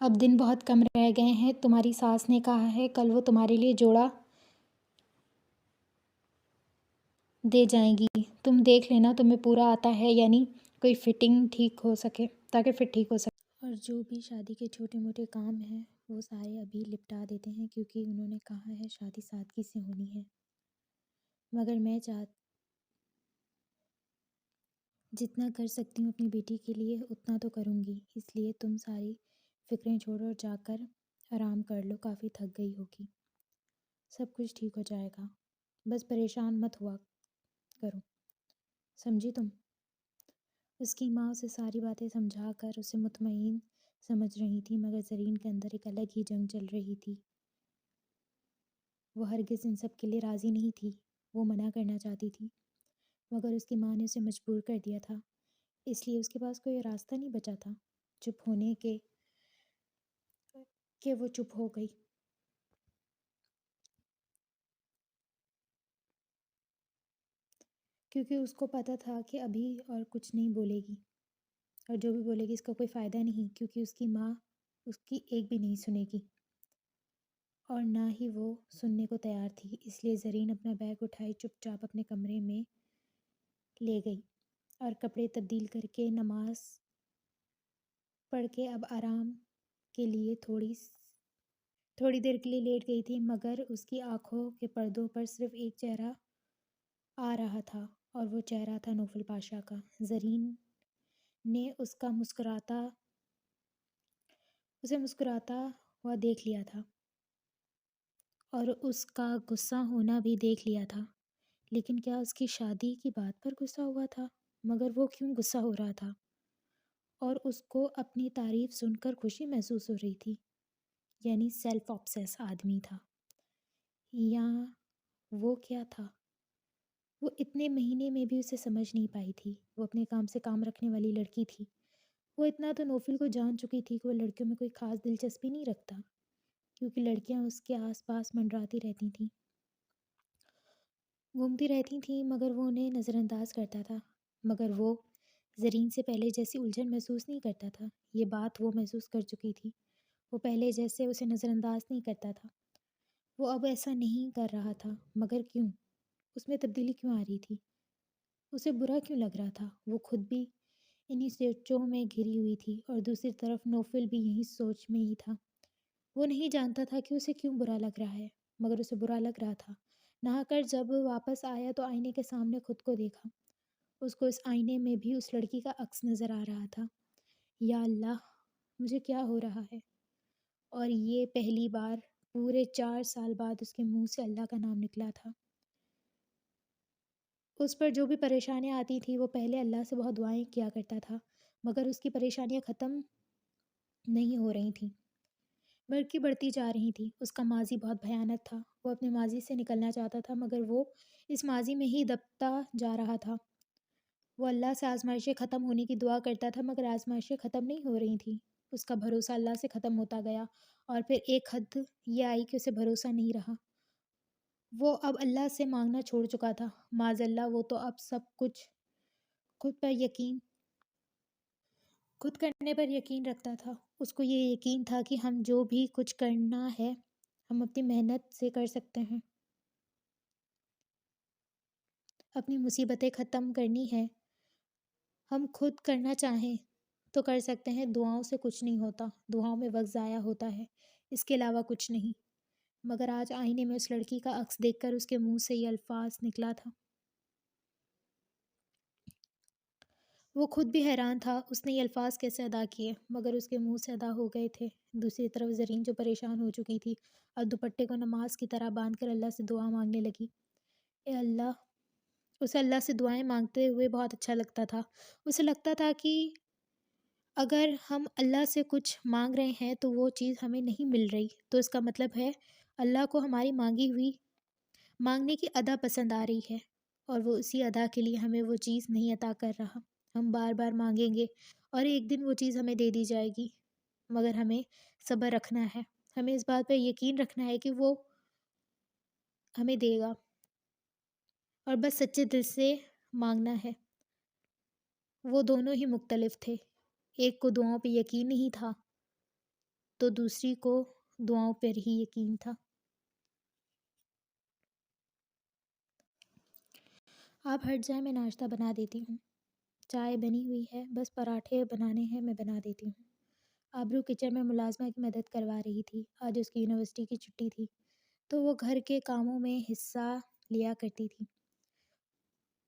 اب دن بہت کم رہ گئے ہیں۔ تمہاری ساس نے کہا ہے کل وہ تمہارے لیے جوڑا دے جائیں گی۔ تم دیکھ لینا تمہیں پورا آتا ہے، یعنی کوئی فٹنگ ٹھیک ہو سکے، تاکہ پھر ٹھیک ہو سکے۔ اور جو بھی شادی کے چھوٹے موٹے کام ہیں وہ سارے ابھی لپٹا دیتے ہیں، کیونکہ انہوں نے کہا ہے شادی سادگی سے ہونی ہے۔ مگر میں جتنا کر سکتی ہوں اپنی بیٹی کے لیے اتنا تو کروں گی، اس لیے تم ساری فکریں چھوڑو اور جا کر آرام کر لو، کافی تھک گئی ہوگی۔ سب کچھ ٹھیک ہو جائے گا، بس پریشان مت ہوا کرو، سمجھی تم؟ اس کی ماں اسے ساری باتیں سمجھا کر اسے مطمئن سمجھ رہی تھی، مگر زرین کے اندر ایک الگ ہی جنگ چل رہی تھی۔ وہ ہرگز ان سب کے لیے راضی نہیں تھی، وہ منع کرنا چاہتی تھی، مگر اس کی ماں نے اسے مجبور کر دیا تھا، اس لیے اس کے پاس کوئی راستہ نہیں بچا تھا چپ ہونے کے وہ چپ ہو گئی۔ کیونکہ اس کو پتہ تھا کہ ابھی اور کچھ نہیں بولے گی، اور جو بھی بولے گی اس کا کوئی فائدہ نہیں، کیونکہ اس کی ماں اس کی ایک بھی نہیں سنے گی، اور نہ ہی وہ سننے کو تیار تھی۔ اس لیے زرین اپنا بیگ اٹھائے چپ چاپ اپنے کمرے میں لے گئی اور کپڑے تبدیل کر کے نماز پڑھ کے اب آرام کے لیے تھوڑی دیر کے لیے لیٹ گئی تھی، مگر اس کی آنکھوں کے پردوں پر صرف ایک چہرہ آ رہا تھا، اور وہ چہرہ تھا نوفل پاشا کا۔ زرین نے اسے مسکراتا ہوا دیکھ لیا تھا اور اس کا غصہ ہونا بھی دیکھ لیا تھا، لیکن کیا اس کی شادی کی بات پر غصہ ہوا تھا؟ مگر وہ کیوں غصہ ہو رہا تھا؟ اور اس کو اپنی تعریف سن کر خوشی محسوس ہو رہی تھی، یعنی سیلف آبسیس آدمی تھا، یا وہ کیا تھا؟ وہ اتنے مہینے میں بھی اسے سمجھ نہیں پائی تھی۔ وہ اپنے کام سے کام رکھنے والی لڑکی تھی۔ وہ اتنا تو نوفل کو جان چکی تھی کہ وہ لڑکیوں میں کوئی خاص دلچسپی نہیں رکھتا، کیونکہ لڑکیاں اس کے آس پاس منڈراتی رہتی تھیں، گھومتی رہتی تھیں، مگر وہ انہیں نظر انداز کرتا تھا۔ مگر وہ زرین سے پہلے جیسی الجھن محسوس نہیں کرتا تھا۔ یہ بات وہ محسوس کر چکی تھی۔ وہ پہلے جیسے اسے نظر انداز نہیں کرتا تھا۔ وہ اب ایسا نہیں کر رہا تھا، مگر کیوں؟ اس میں تبدیلی کیوں آ رہی تھی؟ اسے برا کیوں لگ رہا تھا؟ وہ خود بھی انہی سوچوں میں گھری ہوئی تھی، اور دوسری طرف نوفل بھی یہی سوچ میں ہی تھا۔ وہ نہیں جانتا تھا کہ اسے کیوں برا لگ رہا ہے، مگر اسے برا لگ رہا تھا۔ نہا کر جب واپس آیا تو آئینے کے سامنے خود کو دیکھا۔ اس کو اس آئینے میں بھی اس لڑکی کا عکس نظر آ رہا تھا۔ یا اللہ، مجھے کیا ہو رہا ہے؟ اور یہ پہلی بار پورے 4 سال بعد اس کے منہ سے اللہ کا نام نکلا تھا۔ اس پر جو بھی پریشانیاں آتی تھیں وہ پہلے اللہ سے بہت دعائیں کیا کرتا تھا، مگر اس کی پریشانیاں ختم نہیں ہو رہی تھیں، بلکہ بڑھتی جا رہی تھیں۔ اس کا ماضی بہت بھیانک تھا۔ وہ اپنے ماضی سے نکلنا چاہتا تھا، مگر وہ اس ماضی میں ہی دبتا جا رہا تھا۔ وہ اللہ سے آزمائشیں ختم ہونے کی دعا کرتا تھا، مگر آزمائشیں ختم نہیں ہو رہی تھیں۔ اس کا بھروسہ اللہ سے ختم ہوتا گیا، اور پھر ایک حد یہ آئی کہ اسے بھروسہ نہیں رہا۔ وہ اب اللہ سے مانگنا چھوڑ چکا تھا۔ معاذ اللہ، وہ تو اب سب کچھ خود کرنے پر یقین رکھتا تھا۔ اس کو یہ یقین تھا کہ ہم جو بھی کچھ کرنا ہے ہم اپنی محنت سے کر سکتے ہیں۔ اپنی مصیبتیں ختم کرنی ہے، ہم خود کرنا چاہیں تو کر سکتے ہیں۔ دعاؤں سے کچھ نہیں ہوتا، دعاؤں میں وقت ضائع ہوتا ہے، اس کے علاوہ کچھ نہیں۔ مگر آج آئینے میں اس لڑکی کا عکس دیکھ کر اس کے منہ سے یہ الفاظ نکلا تھا۔ وہ خود بھی حیران تھا اس نے یہ الفاظ کیسے ادا کیے، مگر اس کے منہ سے ادا ہو گئے تھے۔ دوسری طرف زرین جو پریشان ہو چکی تھی، اب دوپٹے کو نماز کی طرح باندھ کر اللہ سے دعا مانگنے لگی۔ اے اللہ! اسے اللہ سے دعائیں مانگتے ہوئے بہت اچھا لگتا تھا۔ اسے لگتا تھا کہ اگر ہم اللہ سے کچھ مانگ رہے ہیں تو وہ چیز ہمیں نہیں مل رہی، تو اس کا مطلب ہے اللہ کو ہماری مانگنے کی ادا پسند آ رہی ہے، اور وہ اسی ادا کے لیے ہمیں وہ چیز نہیں عطا کر رہا۔ ہم بار بار مانگیں گے اور ایک دن وہ چیز ہمیں دے دی جائے گی، مگر ہمیں صبر رکھنا ہے۔ ہمیں اس بات پر یقین رکھنا ہے کہ وہ ہمیں دے گا، اور بس سچے دل سے مانگنا ہے۔ وہ دونوں ہی مختلف تھے۔ ایک کو دعاؤں پہ یقین نہیں تھا تو دوسری کو دعاؤں پر ہی یقین تھا۔ آپ ہٹ جائیں، میں ناشتہ بنا دیتی ہوں۔ چائے بنی ہوئی ہے، بس پراٹھے بنانے ہیں، میں بنا دیتی ہوں۔ آبرو کچن میں ملازمہ کی مدد کروا رہی تھی۔ آج اس کی یونیورسٹی کی چھٹی تھی، تو وہ گھر کے کاموں میں حصہ لیا کرتی تھی۔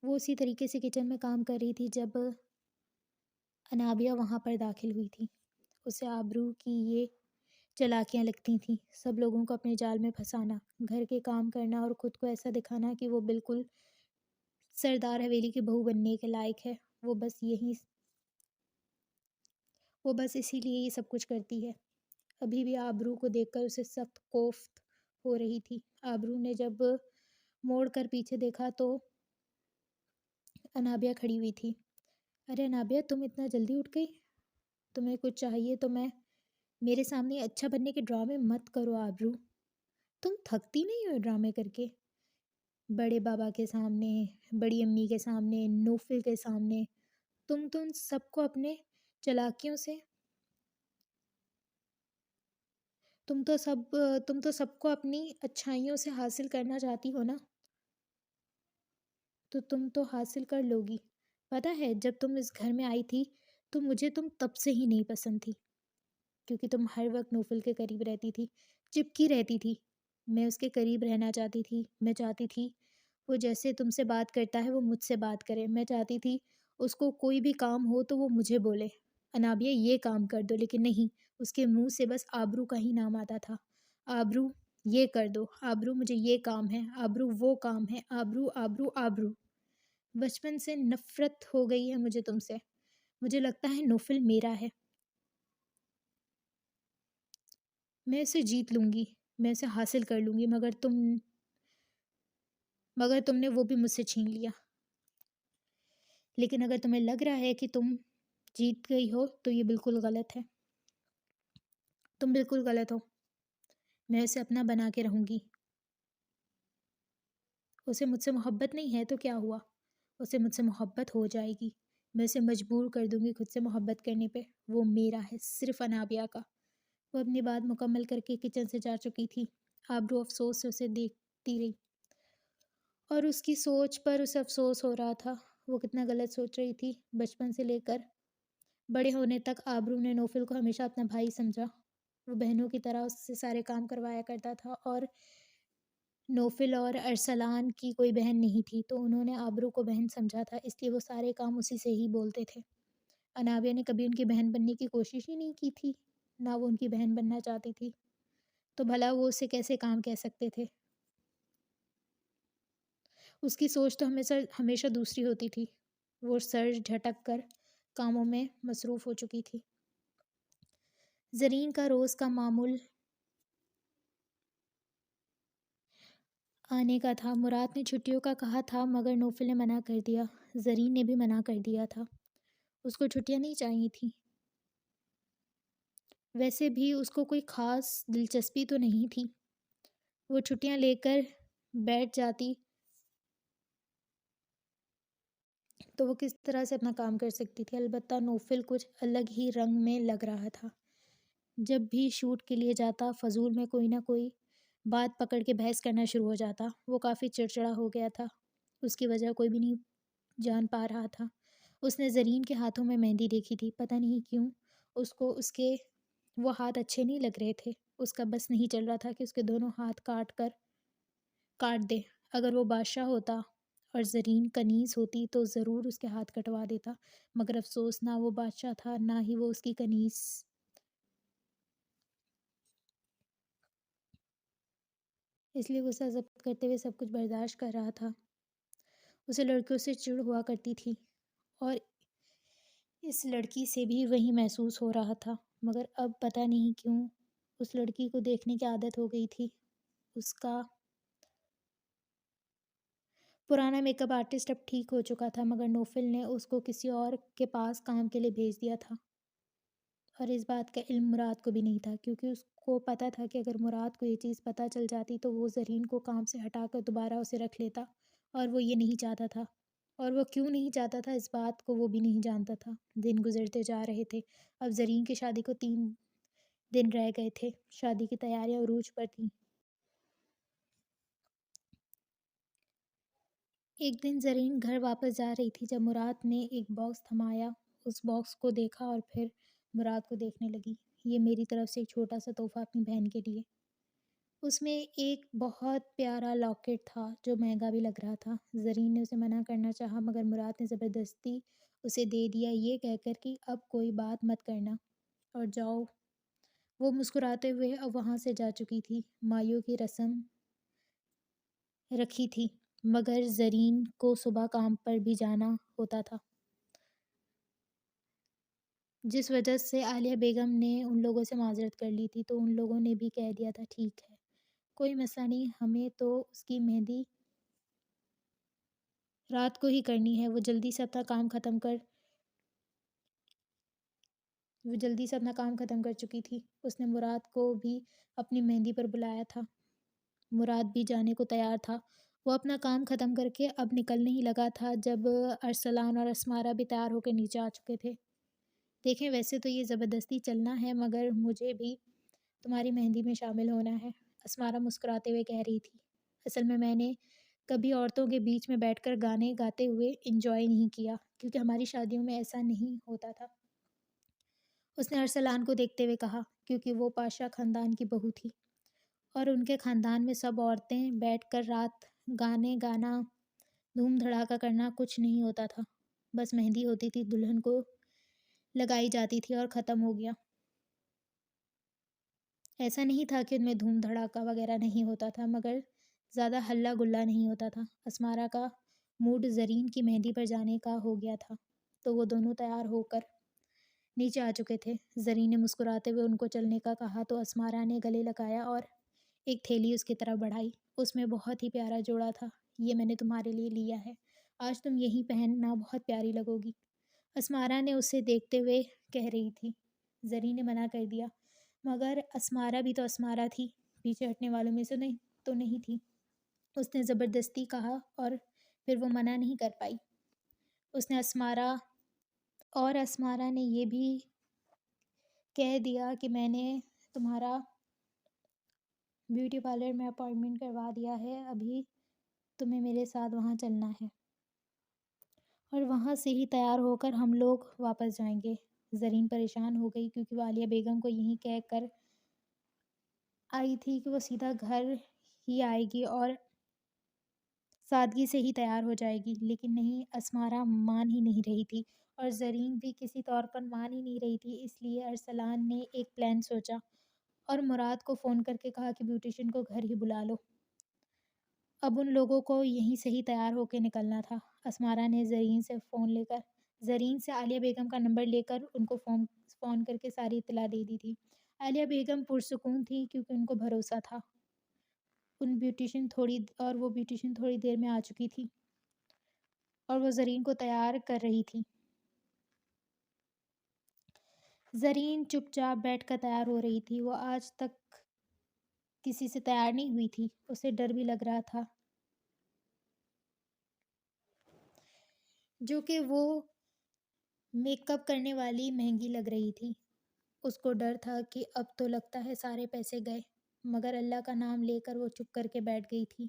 وہ اسی طریقے سے کچن میں کام کر رہی تھی جب انابیہ وہاں پر داخل ہوئی تھی۔ اسے آبرو کی یہ چالاکیاں لگتی تھیں، سب لوگوں کو اپنے جال میں پھنسانا، گھر کے کام کرنا اور خود کو ایسا دکھانا کہ وہ بالکل سردار حویلی کی بہو بننے کے لائق ہے۔ وہ بس اسی لیے یہ سب کچھ کرتی ہے۔ ابھی بھی آبرو کو دیکھ کر اسے سخت کوفت ہو رہی تھی۔ آبرو نے جب موڑ کر پیچھے دیکھا تو انابیہ کھڑی ہوئی تھی۔ ارے انابیہ، تم اتنا جلدی اٹھ گئی؟ تمہیں کچھ چاہیے تو میرے سامنے اچھا بننے کے ڈرامے مت کرو آبرو۔ تم تھکتی نہیں ہو ڈرامے کر کے؟ بڑے بابا کے سامنے، بڑی امی کے سامنے، نوفل کے سامنے، تم تو ان سب کو اپنے چالاکیوں سے تم تو سب کو اپنی اچھائیوں سے حاصل کرنا چاہتی ہو نا، تو تم تو حاصل کر لو گی۔ پتہ ہے جب تم اس گھر میں آئی تھی تو مجھے تم تب سے ہی نہیں پسند تھی، کیونکہ تم ہر وقت نوفل کے قریب رہتی تھی، چپکی رہتی تھی۔ میں اس کے قریب رہنا چاہتی تھی، میں چاہتی تھی وہ جیسے تم سے بات کرتا ہے وہ مجھ سے بات کرے، میں چاہتی تھی اس کو کوئی بھی کام ہو تو وہ مجھے بولے، انابیہ یہ کام کر دو، لیکن نہیں، اس کے منہ سے بس آبرو کا ہی نام آتا تھا۔ آبرو یہ کر دو، آبرو مجھے یہ کام ہے، آبرو وہ کام ہے، آبرو آبرو آبرو۔ بچپن سے نفرت ہو گئی ہے مجھے تم سے، مجھے لگتا ہے نوفل میرا ہے، میں اسے جیت لوں گی، میں اسے حاصل کر لوں گی، مگر تم نے وہ بھی مجھ سے چھین لیا۔ لیکن اگر تمہیں لگ رہا ہے کہ تم جیت گئی ہو تو یہ بالکل غلط ہے، تم بالکل غلط ہو۔ میں اسے اپنا بنا کے رہوں گی، اسے مجھ سے محبت نہیں ہے تو کیا ہوا، اسے مجھ سے محبت ہو جائے گی، میں اسے مجبور کر دوں گی خود سے محبت کرنے پہ، وہ میرا ہے، صرف انابیہ کا۔ وہ اپنی بات مکمل کر کے کچن سے جا چکی تھی۔ آبرو افسوس سے اسے دیکھتی رہی اور اس کی سوچ پر اسے افسوس ہو رہا تھا، وہ کتنا غلط سوچ رہی تھی۔ بچپن سے لے کر بڑے ہونے تک آبرو نے نوفل کو ہمیشہ اپنا بھائی سمجھا، وہ بہنوں کی طرح اس سے سارے کام کروایا کرتا تھا، اور نوفل اور ارسلان کی کوئی بہن نہیں تھی تو انہوں نے آبرو کو بہن سمجھا تھا، اس لیے وہ سارے کام اسی سے ہی بولتے تھے۔ انابیہ نے کبھی ان کی بہن بننے کی کوشش ہی نہیں کی تھی، نہ وہ ان کی بہن بننا چاہتی تھی، تو بھلا وہ اسے کیسے کام کہہ سکتے تھے۔ اس کی سوچ تو ہمیشہ دوسری ہوتی تھی، وہ سر جھٹک کر کاموں میں مصروف ہو چکی تھی۔ زرین کا روز کا معمول آنے کا تھا، مراد نے چھٹیوں کا کہا تھا مگر نوفل نے منع کر دیا، زرین نے بھی منع کر دیا تھا، اس کو چھٹیاں نہیں چاہیے تھیں، ویسے بھی اس کو کوئی خاص دلچسپی تو نہیں تھی، وہ چھٹیاں لے کر بیٹھ جاتی تو وہ کس طرح سے اپنا کام کر سکتی تھی۔ البتہ نوفل کچھ الگ ہی رنگ میں لگ رہا تھا، جب بھی شوٹ کے لیے جاتا فضول میں کوئی نہ کوئی بات پکڑ کے بحث کرنا شروع ہو جاتا، وہ کافی چڑچڑا ہو گیا تھا، اس کی وجہ کوئی بھی نہیں جان پا رہا تھا۔ اس نے زرین کے ہاتھوں میں مہندی دیکھی تھی، پتہ نہیں کیوں اس کو اس کے وہ ہاتھ اچھے نہیں لگ رہے تھے، اس کا بس نہیں چل رہا تھا کہ اس کے دونوں ہاتھ کاٹ دے، اگر وہ بادشاہ ہوتا اور زرین کنیز ہوتی تو ضرور اس کے ہاتھ کٹوا دیتا، مگر افسوس نہ وہ بادشاہ تھا نہ ہی وہ اس کی کنیز، اس لیے غصہ ضبط کرتے ہوئے سب کچھ برداشت کر رہا تھا۔ اسے لڑکیوں سے چڑ ہوا کرتی تھی اور اس لڑکی سے بھی وہی محسوس ہو رہا تھا، مگر اب پتہ نہیں کیوں اس لڑکی کو دیکھنے کی عادت ہو گئی تھی۔ اس کا پرانا میک اپ آرٹسٹ اب ٹھیک ہو چکا تھا، مگر نوفل نے اس کو کسی اور کے پاس کام کے لیے بھیج دیا تھا، اور اس بات کا علم مراد کو بھی نہیں تھا، کیونکہ اس کو پتہ تھا کہ اگر مراد کو یہ چیز پتہ چل جاتی تو وہ زرین کو کام سے ہٹا کر دوبارہ اسے رکھ لیتا، اور وہ یہ نہیں چاہتا تھا، اور وہ کیوں نہیں چاہتا تھا اس بات کو وہ بھی نہیں جانتا تھا۔ دن گزرتے جا رہے تھے، اب زرین کی شادی کو 3 دن رہ گئے تھے، شادی کی تیاریاں عروج پر تھیں۔ ایک دن زرین گھر واپس جا رہی تھی جب مراد نے ایک باکس تھمایا، اس باکس کو دیکھا اور پھر مراد کو دیکھنے لگی۔ یہ میری طرف سے ایک چھوٹا سا تحفہ اپنی بہن کے لیے۔ اس میں ایک بہت پیارا لاکٹ تھا جو مہنگا بھی لگ رہا تھا۔ زرین نے اسے منع کرنا چاہا مگر مراد نے زبردستی اسے دے دیا، یہ کہہ کر کہ اب کوئی بات مت کرنا اور جاؤ۔ وہ مسکراتے ہوئے اب وہاں سے جا چکی تھی، مایوں کی رسم رکھی تھی، مگر زرین کو صبح کام پر بھی جانا ہوتا تھا، جس وجہ سے عالیہ بیگم نے ان لوگوں سے معذرت کر لی تھی، تو ان لوگوں نے بھی کہہ دیا تھا ٹھیک ہے، کوئی مسئلہ نہیں، ہمیں تو اس کی مہندی رات کو ہی کرنی ہے۔ وہ جلدی سے اپنا کام ختم کر چکی تھی۔ اس نے مراد کو بھی اپنی مہندی پر بلایا تھا، مراد بھی جانے کو تیار تھا، وہ اپنا کام ختم کر کے اب نکلنے ہی لگا تھا جب ارسلان اور اسمارا بھی تیار ہو کے نیچے آ چکے تھے۔ دیکھیں ویسے تو یہ زبردستی چلنا ہے مگر مجھے بھی تمہاری مہندی میں شامل ہونا ہے، اسمارا مسکراتے ہوئے کہہ رہی تھی۔ اصل میں نے کبھی عورتوں کے بیچ میں بیٹھ کر گانے گاتے ہوئے انجوائے نہیں کیا کیونکہ ہماری شادیوں میں ایسا نہیں ہوتا تھا، اس نے ارسلان کو دیکھتے ہوئے کہا، کیونکہ وہ پاشا خاندان کی بہو تھی اور ان کے خاندان میں سب عورتیں بیٹھ کر رات گانے گانا، دھوم دھڑاکا کرنا کچھ نہیں ہوتا تھا، بس مہندی ہوتی تھی، دلہن کو لگائی جاتی تھی اور ختم ہو گیا۔ ایسا نہیں تھا کہ ان میں دھوم دھڑاکا وغیرہ نہیں ہوتا تھا مگر زیادہ ہلہ گلا نہیں ہوتا تھا۔ اسمارا کا موڈ زرین کی مہندی پر جانے کا ہو گیا تھا تو وہ دونوں تیار ہو کر نیچے آ چکے تھے۔ زرین نے مسکراتے ہوئے ان کو چلنے کا کہا تو اسمارا نے گلے لگایا اور ایک تھیلی اس کی طرف بڑھائی، اس میں بہت ہی پیارا جوڑا تھا، یہ میں نے تمہارے لیے لیا ہے، آج تم یہی پہننا، بہت پیاری لگو گی، اسمارا نے اسے دیکھتے ہوئے کہہ رہی تھی۔ زرین نے منع کر دیا، مگر اسمارا بھی تو اسمارا تھی، پیچھے ہٹنے والوں میں سے نہیں تھی، اس نے زبردستی کہا اور پھر وہ منع نہیں کر پائی۔ اس نے اسمارا نے یہ بھی کہہ دیا کہ میں نے تمہارا بیوٹی پارلر میں اپائنٹمنٹ کروا دیا ہے، ابھی تمہیں میرے ساتھ وہاں چلنا ہے اور وہاں سے ہی تیار ہو کر ہم لوگ واپس جائیں گے۔ زرین پریشان ہو گئی کیونکہ وہ عالیہ بیگم کو یہی کہہ کر آئی تھی کہ وہ سیدھا گھر ہی آئے گی اور سادگی سے ہی تیار ہو جائے گی، لیکن نہیں، اسمارا مان ہی نہیں رہی تھی اور زرین بھی کسی طور پر مان ہی نہیں رہی تھی، اس لیے ارسلان نے ایک پلان سوچا اور مراد کو فون کر کے کہا کہ بیوٹیشین کو گھر ہی بلا لو، اب ان لوگوں کو یہیں سے ہی تیار ہو کے نکلنا تھا۔ اسمارا نے زرین سے عالیہ بیگم کا نمبر لے کر ان کو فون کر کے ساری اطلاع دے دی تھی۔ عالیہ بیگم پرسکون تھی کیونکہ ان کو بھروسہ تھا، وہ بیوٹیشین تھوڑی دیر میں آ چکی تھی اور وہ زرین کو تیار کر رہی تھی۔ زرین چپ چاپ بیٹھ کر تیار ہو رہی تھی، وہ آج تک کسی سے تیار نہیں ہوئی تھی، اسے ڈر بھی لگ رہا تھا، جو کہ وہ میک اپ کرنے والی مہنگی لگ رہی تھی، اس کو ڈر تھا کہ اب تو لگتا ہے سارے پیسے گئے، مگر اللہ کا نام لے کر وہ چپ کر کے بیٹھ گئی تھی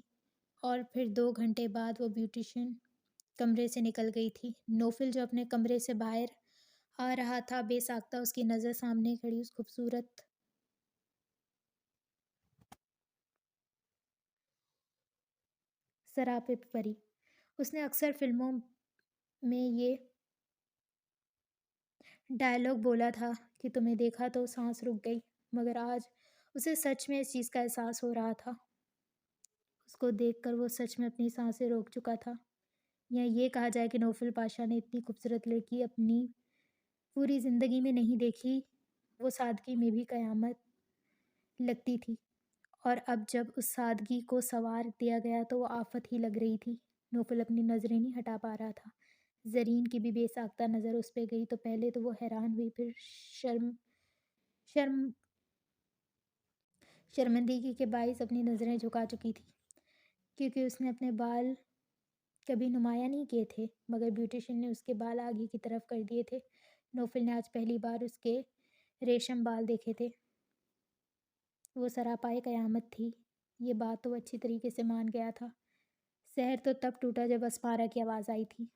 اور پھر 2 گھنٹے بعد وہ بیوٹیشین کمرے سے نکل گئی تھی۔ نوفل جو اپنے کمرے سے باہر آ رہا تھا، بے ساختہ اس کی نظر سامنے کھڑی اس خوبصورت سراپے پہ پڑی۔ اس نے اکثر فلموں میں یہ ڈائلاگ بولا تھا کہ تمہیں دیکھا تو سانس رک گئی، مگر آج اسے سچ میں اس چیز کا احساس ہو رہا تھا، اس کو دیکھ کر وہ سچ میں اپنی سانسیں روک چکا تھا، یا یہ کہا جائے کہ نوفل پاشا نے اتنی خوبصورت لڑکی اپنی پوری زندگی میں نہیں دیکھی، وہ سادگی میں بھی قیامت لگتی تھی اور اب جب اس سادگی کو سنوار دیا گیا تو وہ آفت ہی لگ رہی تھی۔ نوفل اپنی نظریں نہیں ہٹا پا رہا تھا، زرین کی بھی بے ساختہ نظر اس پہ گئی تو پہلے تو وہ حیران ہوئی، پھر شرمندگی کے باعث اپنی نظریں جھکا چکی تھی کیونکہ اس نے اپنے بال کبھی نمایاں نہیں کیے تھے، مگر بیوٹیشین نے اس کے بال آگے کی طرف کر دیے تھے۔ نوفل نے آج پہلی بار اس کے ریشم بال دیکھے تھے، وہ سراپائے قیامت تھی، یہ بات تو وہ اچھی طریقے سے مان گیا تھا۔ سحر تو تب ٹوٹا جب اسمارا کی آواز آئی تھی،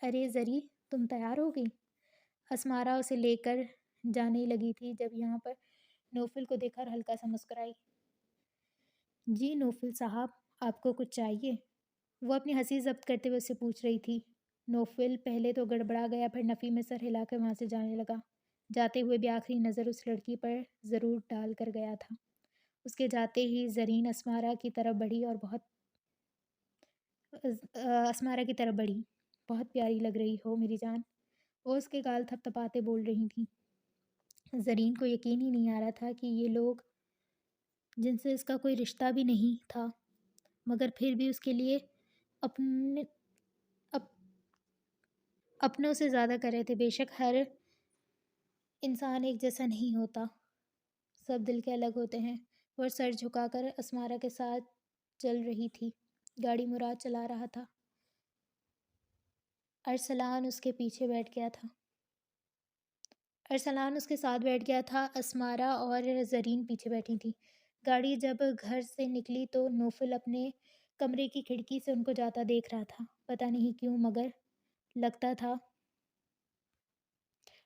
ارے زری، تم تیار ہو گئی؟ اسمارا اسے لے کر جانے لگی تھی جب یہاں پر نوفل کو دیکھا اور ہلکا سا مسکرائی۔ جی نوفل صاحب، آپ کو کچھ چاہیے؟ وہ اپنی ہنسی ضبط کرتے ہوئے اسے پوچھ رہی تھی۔ نوفل پہلے تو گڑبڑا گیا، پھر نفی میں سر ہلا کر وہاں سے جانے لگا، جاتے ہوئے بھی آخری نظر اس لڑکی پر ضرور ڈال کر گیا تھا۔ اس کے جاتے ہی زرین اسمارا کی طرف بڑھی، بہت پیاری لگ رہی ہو میری جان، وہ اس کے گال تھپ تھپاتے بول رہی تھیں۔ زرین کو یقین ہی نہیں آ رہا تھا کہ یہ لوگ جن سے اس کا کوئی رشتہ بھی نہیں تھا مگر پھر بھی اس کے لیے اپنوں سے زیادہ کر رہے تھے۔ بے شک ہر انسان ایک جیسا نہیں ہوتا، سب دل کے الگ ہوتے ہیں، وہ سر جھکا کر اسمارا کے ساتھ چل رہی تھی گاڑی مراد چلا رہا تھا۔ ارسلان اس کے پیچھے بیٹھ گیا تھا۔ ارسلان اس کے ساتھ بیٹھ گیا تھا۔ اسمارا اور زرین پیچھے بیٹھی تھی۔ گاڑی جب گھر سے نکلی تو نوفل اپنے کمرے کی کھڑکی سے ان کو جاتا دیکھ رہا تھا۔ پتہ نہیں کیوں مگر لگتا تھا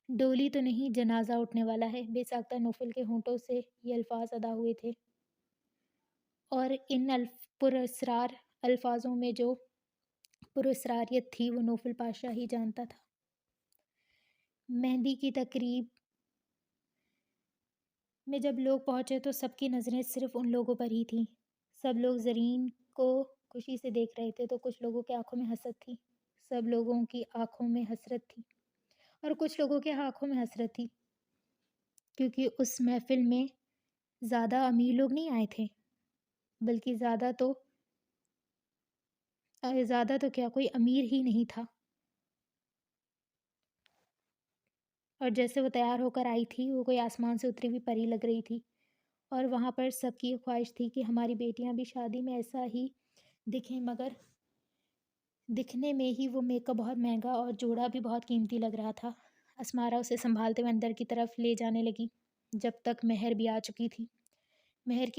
ڈولی تو نہیں، جنازہ اٹھنے والا ہے۔ بے ساختہ نوفل کے ہونٹوں سے یہ الفاظ ادا ہوئے تھے، اور ان پراسرار الفاظوں میں جو پراسراریت تھی وہ نوفل پاشا ہی جانتا تھا۔ مہندی کی تقریب میں جب لوگ پہنچے تو سب کی نظریں صرف ان لوگوں پر ہی تھیں۔ سب لوگ زرین کو خوشی سے دیکھ رہے تھے تو کچھ لوگوں کی آنکھوں میں حسرت تھی۔ سب لوگوں کی آنکھوں میں حسرت تھی اور کچھ لوگوں کے آنکھوں میں حسرت تھی، کیونکہ اس محفل میں زیادہ امیر لوگ نہیں آئے تھے، بلکہ زیادہ تو کیا، کوئی امیر ہی نہیں تھا۔ اور جیسے وہ تیار ہو کر آئی تھی وہ کوئی آسمان سے اتری ہوئی پری لگ رہی تھی، اور وہاں پر سب کی خواہش تھی کہ ہماری بیٹیاں بھی شادی میں ایسا ہی دکھیں، مگر دکھنے میں ہی وہ میک اپ بہت مہنگا اور جوڑا بھی بہت قیمتی لگ رہا تھا۔ اسمارا اسے سنبھالتے ہوئے اندر کی طرف لے جانے لگی، جب تک مہر بھی آ چکی تھی۔ مراد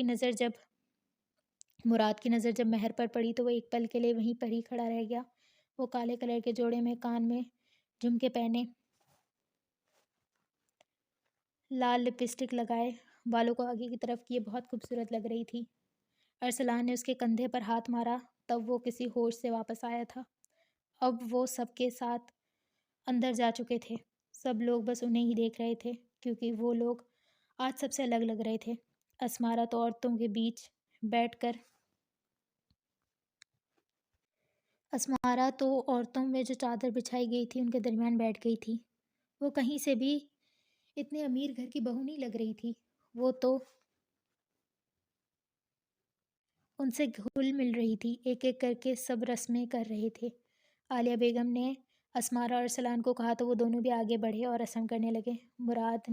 کی نظر جب مہر پر پڑی تو وہ ایک پل کے لیے وہیں پر ہی کھڑا رہ گیا۔ وہ کالے کلر کے جوڑے میں کان میں جھمکے پہنے، لال لپسٹک لگائے، بالوں کو آگے کی طرف کیے بہت خوبصورت لگ رہی تھی۔ ارسلان نے اس کے کندھے پر ہاتھ مارا، تب وہ کسی ہوش سے واپس آیا تھا۔ اب وہ سب کے ساتھ اندر جا چکے تھے۔ سب لوگ بس انہیں ہی دیکھ رہے تھے، کیونکہ وہ لوگ آج سب سے الگ لگ رہے تھے۔ اسمارا تو عورتوں میں جو چادر بچھائی گئی تھی ان کے درمیان بیٹھ گئی تھی۔ وہ کہیں سے بھی اتنے امیر گھر کی بہو نہیں لگ رہی تھی، وہ تو ان سے گھل مل رہی تھی۔ ایک ایک کر کے سب رسمیں کر رہے تھے۔ عالیہ بیگم نے اسمارا اور ارسلان کو کہا تو وہ دونوں بھی آگے بڑھے اور رسم کرنے لگے۔ مراد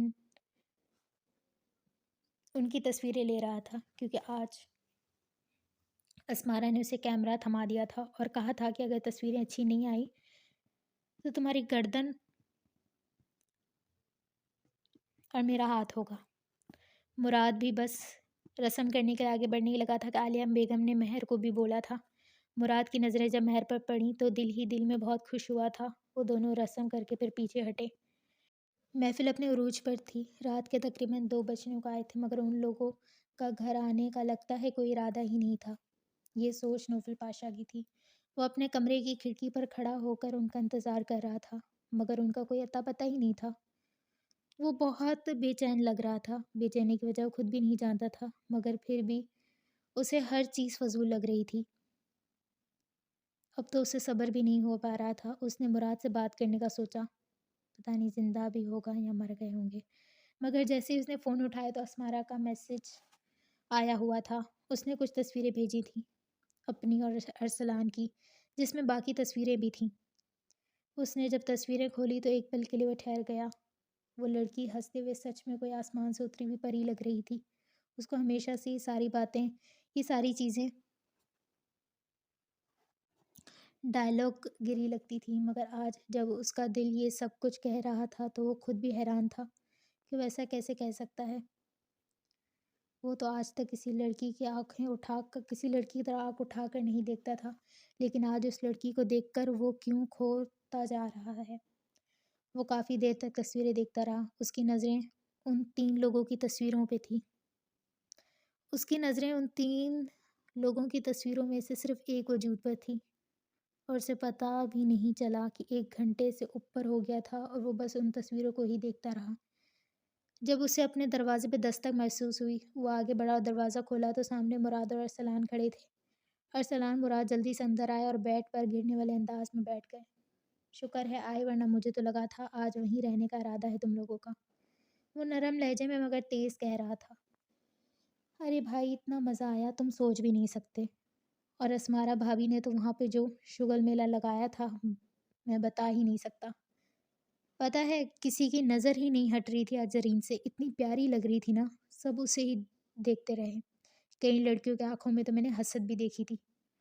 ان کی تصویریں لے رہا تھا، کیونکہ آج اسمارا نے اسے کیمرہ تھما دیا تھا اور کہا تھا کہ اگر تصویریں اچھی نہیں آئی تو تمہاری گردن اور میرا ہاتھ ہوگا۔ مراد بھی بس رسم کرنے کے آگے بڑھنے ہی لگا تھا کہ عالیہ بیگم نے مہر کو بھی بولا تھا۔ مراد کی نظریں جب مہر پر پڑیں تو دل ہی دل میں بہت خوش ہوا تھا۔ وہ دونوں رسم کر کے پھر پیچھے ہٹے۔ محفل اپنے عروج پر تھی۔ رات کے تقریباً 2 بجنے کو آئے تھے، مگر ان لوگوں کا گھر آنے کا لگتا ہے کوئی ارادہ ہی نہیں تھا۔ یہ سوچ نوفل پاشا کی تھی۔ وہ اپنے کمرے کی کھڑکی پر کھڑا ہو کر ان کا انتظار کر رہا تھا، مگر ان کا کوئی اتا پتہ ہی نہیں تھا۔ وہ بہت بے چین لگ رہا تھا۔ بے چینی کی وجہ وہ خود بھی نہیں جانتا تھا، مگر پھر بھی اسے ہر چیز فضول لگ رہی تھی۔ اب تو اسے صبر بھی نہیں ہو پا رہا تھا۔ اس نے مراد سے بات کرنے کا سوچا، پتہ نہیں زندہ بھی ہوگا یا مر گئے ہوں گے، مگر جیسے ہی اس نے فون اٹھایا تو اسمارا کا میسج آیا ہوا تھا۔ اس نے کچھ تصویریں بھیجی تھیں، اپنی اور ارسلان کی، جس میں باقی تصویریں بھی تھیں۔ اس نے جب تصویریں کھولی تو ایک پل کے لیے وہ ٹھہر گیا۔ وہ لڑکی ہنستے ہوئے سچ میں کوئی آسمان سے اتری ہوئی پری لگ رہی تھی۔ اس کو ہمیشہ سے یہ ساری چیزیں ڈائلاگ گری لگتی تھی، مگر آج جب اس کا دل یہ سب کچھ کہہ رہا تھا تو وہ خود بھی حیران تھا کہ وہ ایسا کیسے کہہ سکتا ہے۔ وہ تو آج تک کسی لڑکی کی طرح آنکھ اٹھا کر نہیں دیکھتا تھا، لیکن آج اس لڑکی کو دیکھ کر وہ کیوں کھوتا جا رہا ہے۔ وہ کافی دیر تک تصویریں دیکھتا رہا۔ اس کی نظریں ان 3 لوگوں کی تصویروں پہ تھیں۔ اس کی نظریں ان 3 لوگوں کی تصویروں میں سے صرف ایک وجود پر تھی، اور اسے پتہ بھی نہیں چلا کہ 1 گھنٹے سے اوپر ہو گیا تھا اور وہ بس ان تصویروں کو ہی دیکھتا رہا۔ جب اسے اپنے دروازے پہ دستک محسوس ہوئی، وہ آگے بڑھا اور دروازہ کھولا تو سامنے مراد اور ارسلان کھڑے تھے۔ ارسلان مراد جلدی سے اندر آئے اور بیڈ پر گرنے والے انداز میں بیٹھ گئے۔ شکر ہے آئے، ورنہ مجھے تو لگا تھا آج وہیں رہنے کا ارادہ ہے تم لوگوں کا، وہ نرم لہجے میں مگر تیز کہہ رہا تھا۔ ارے بھائی، اتنا مزہ آیا تم سوچ بھی نہیں سکتے، اور اسمارا بھابھی نے تو وہاں پہ جو شگل میلہ لگایا تھا میں بتا ہی نہیں سکتا۔ پتہ ہے کسی کی نظر ہی نہیں ہٹ رہی تھی آج زرین سے، اتنی پیاری لگ رہی تھی نا، سب اسے ہی دیکھتے رہے۔ کئی لڑکیوں کے آنکھوں میں تو میں نے حسد بھی دیکھی تھی۔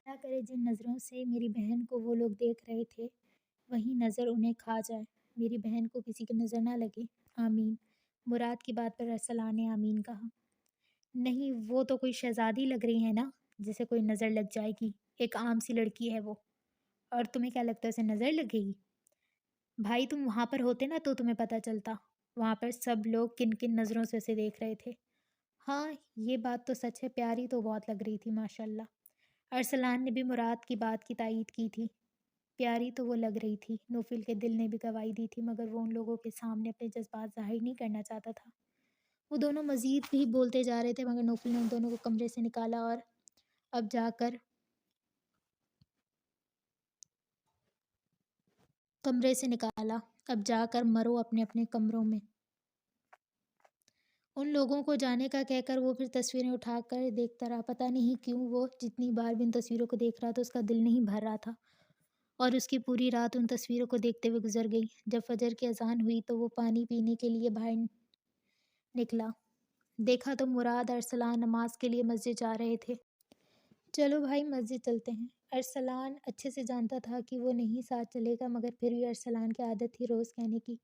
اللہ کرے جن نظروں سے میری بہن کو وہ لوگ دیکھ رہے تھے وہی نظر انہیں کھا جائے، میری بہن کو کسی کی نظر نہ لگے، آمین۔ مراد کی بات پر ارسلان نے آمین کہا۔ نہیں، وہ تو کوئی شہزادی لگ رہی ہے نا جسے کوئی نظر لگ جائے گی، ایک عام سی لڑکی ہے وہ، اور تمہیں کیا لگتا ہے اسے نظر لگے گی؟ بھائی تم وہاں پر ہوتے نا تو تمہیں پتہ چلتا، وہاں پر سب لوگ کن کن نظروں سے اسے دیکھ رہے تھے۔ ہاں یہ بات تو سچ ہے، پیاری تو بہت لگ رہی تھی ماشاءاللہ۔ ارسلان نے بھی مراد کی بات کی تائید کی تھی، پیاری تو وہ لگ رہی تھی۔ نوفل کے دل نے بھی گواہی دی تھی مگر وہ ان لوگوں کے سامنے اپنے جذبات ظاہر نہیں کرنا چاہتا تھا۔ وہ دونوں مزید بھی بولتے جا رہے تھے مگر نوفل نے ان دونوں کو کمرے سے نکالا اور اب جا کر مرو اپنے اپنے کمروں میں۔ ان لوگوں کو جانے کا کہہ کر وہ پھر تصویریں اٹھا کر دیکھتا رہا، پتہ نہیں کیوں وہ جتنی بار بھی ان تصویروں کو دیکھ رہا تھا اس کا دل نہیں بھر رہا تھا، اور اس کی پوری رات ان تصویروں کو دیکھتے ہوئے گزر گئی۔ جب فجر کی اذان ہوئی تو وہ پانی پینے کے لیے باہر نکلا، دیکھا تو مراد ارسلان نماز کے لیے مسجد جا رہے تھے۔ چلو بھائی مسجد چلتے ہیں۔ ارسلان اچھے سے جانتا تھا کہ وہ نہیں ساتھ چلے گا مگر پھر بھی ارسلان کی عادت تھی روز کہنے کی۔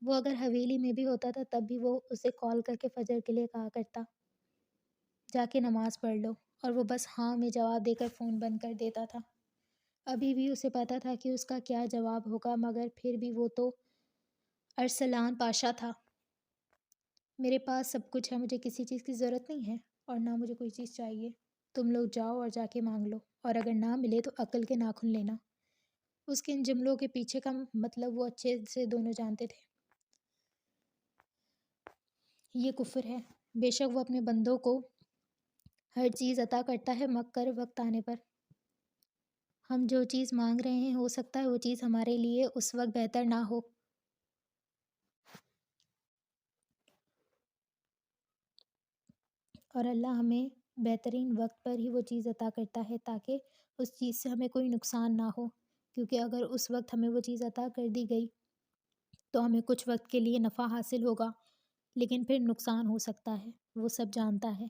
وہ اگر حویلی میں بھی ہوتا تھا تب بھی وہ اسے کال کر کے فجر کے لیے کہا کرتا، جا کے نماز پڑھ لو، اور وہ بس ہاں میں جواب دے کر فون بند کر دیتا تھا۔ ابھی بھی اسے پتا تھا کہ اس کا کیا جواب ہوگا مگر پھر بھی وہ تو ارسلان پاشا تھا۔ میرے پاس سب کچھ ہے، مجھے کسی چیز کی ضرورت نہیں ہے اور نہ مجھے کوئی چیز چاہیے، تم لوگ جاؤ اور جا کے مانگ لو، اور اگر نہ ملے تو عقل کے ناخن لینا۔ اس کے ان جملوں کے پیچھے کا مطلب وہ اچھے سے دونوں جانتے تھے، یہ کفر ہے۔ بے شک وہ اپنے بندوں کو ہر چیز عطا کرتا ہے مگر وقت آنے پر ہم جو چیز مانگ رہے ہیں ہو سکتا ہے وہ چیز ہمارے لیے اس وقت بہتر نہ ہو، اور اللہ ہمیں بہترین وقت پر ہی وہ چیز عطا کرتا ہے تاکہ اس چیز سے ہمیں کوئی نقصان نہ ہو، کیونکہ اگر اس وقت ہمیں وہ چیز عطا کر دی گئی تو ہمیں کچھ وقت کے لیے نفع حاصل ہوگا لیکن پھر نقصان ہو سکتا ہے۔ وہ سب جانتا ہے،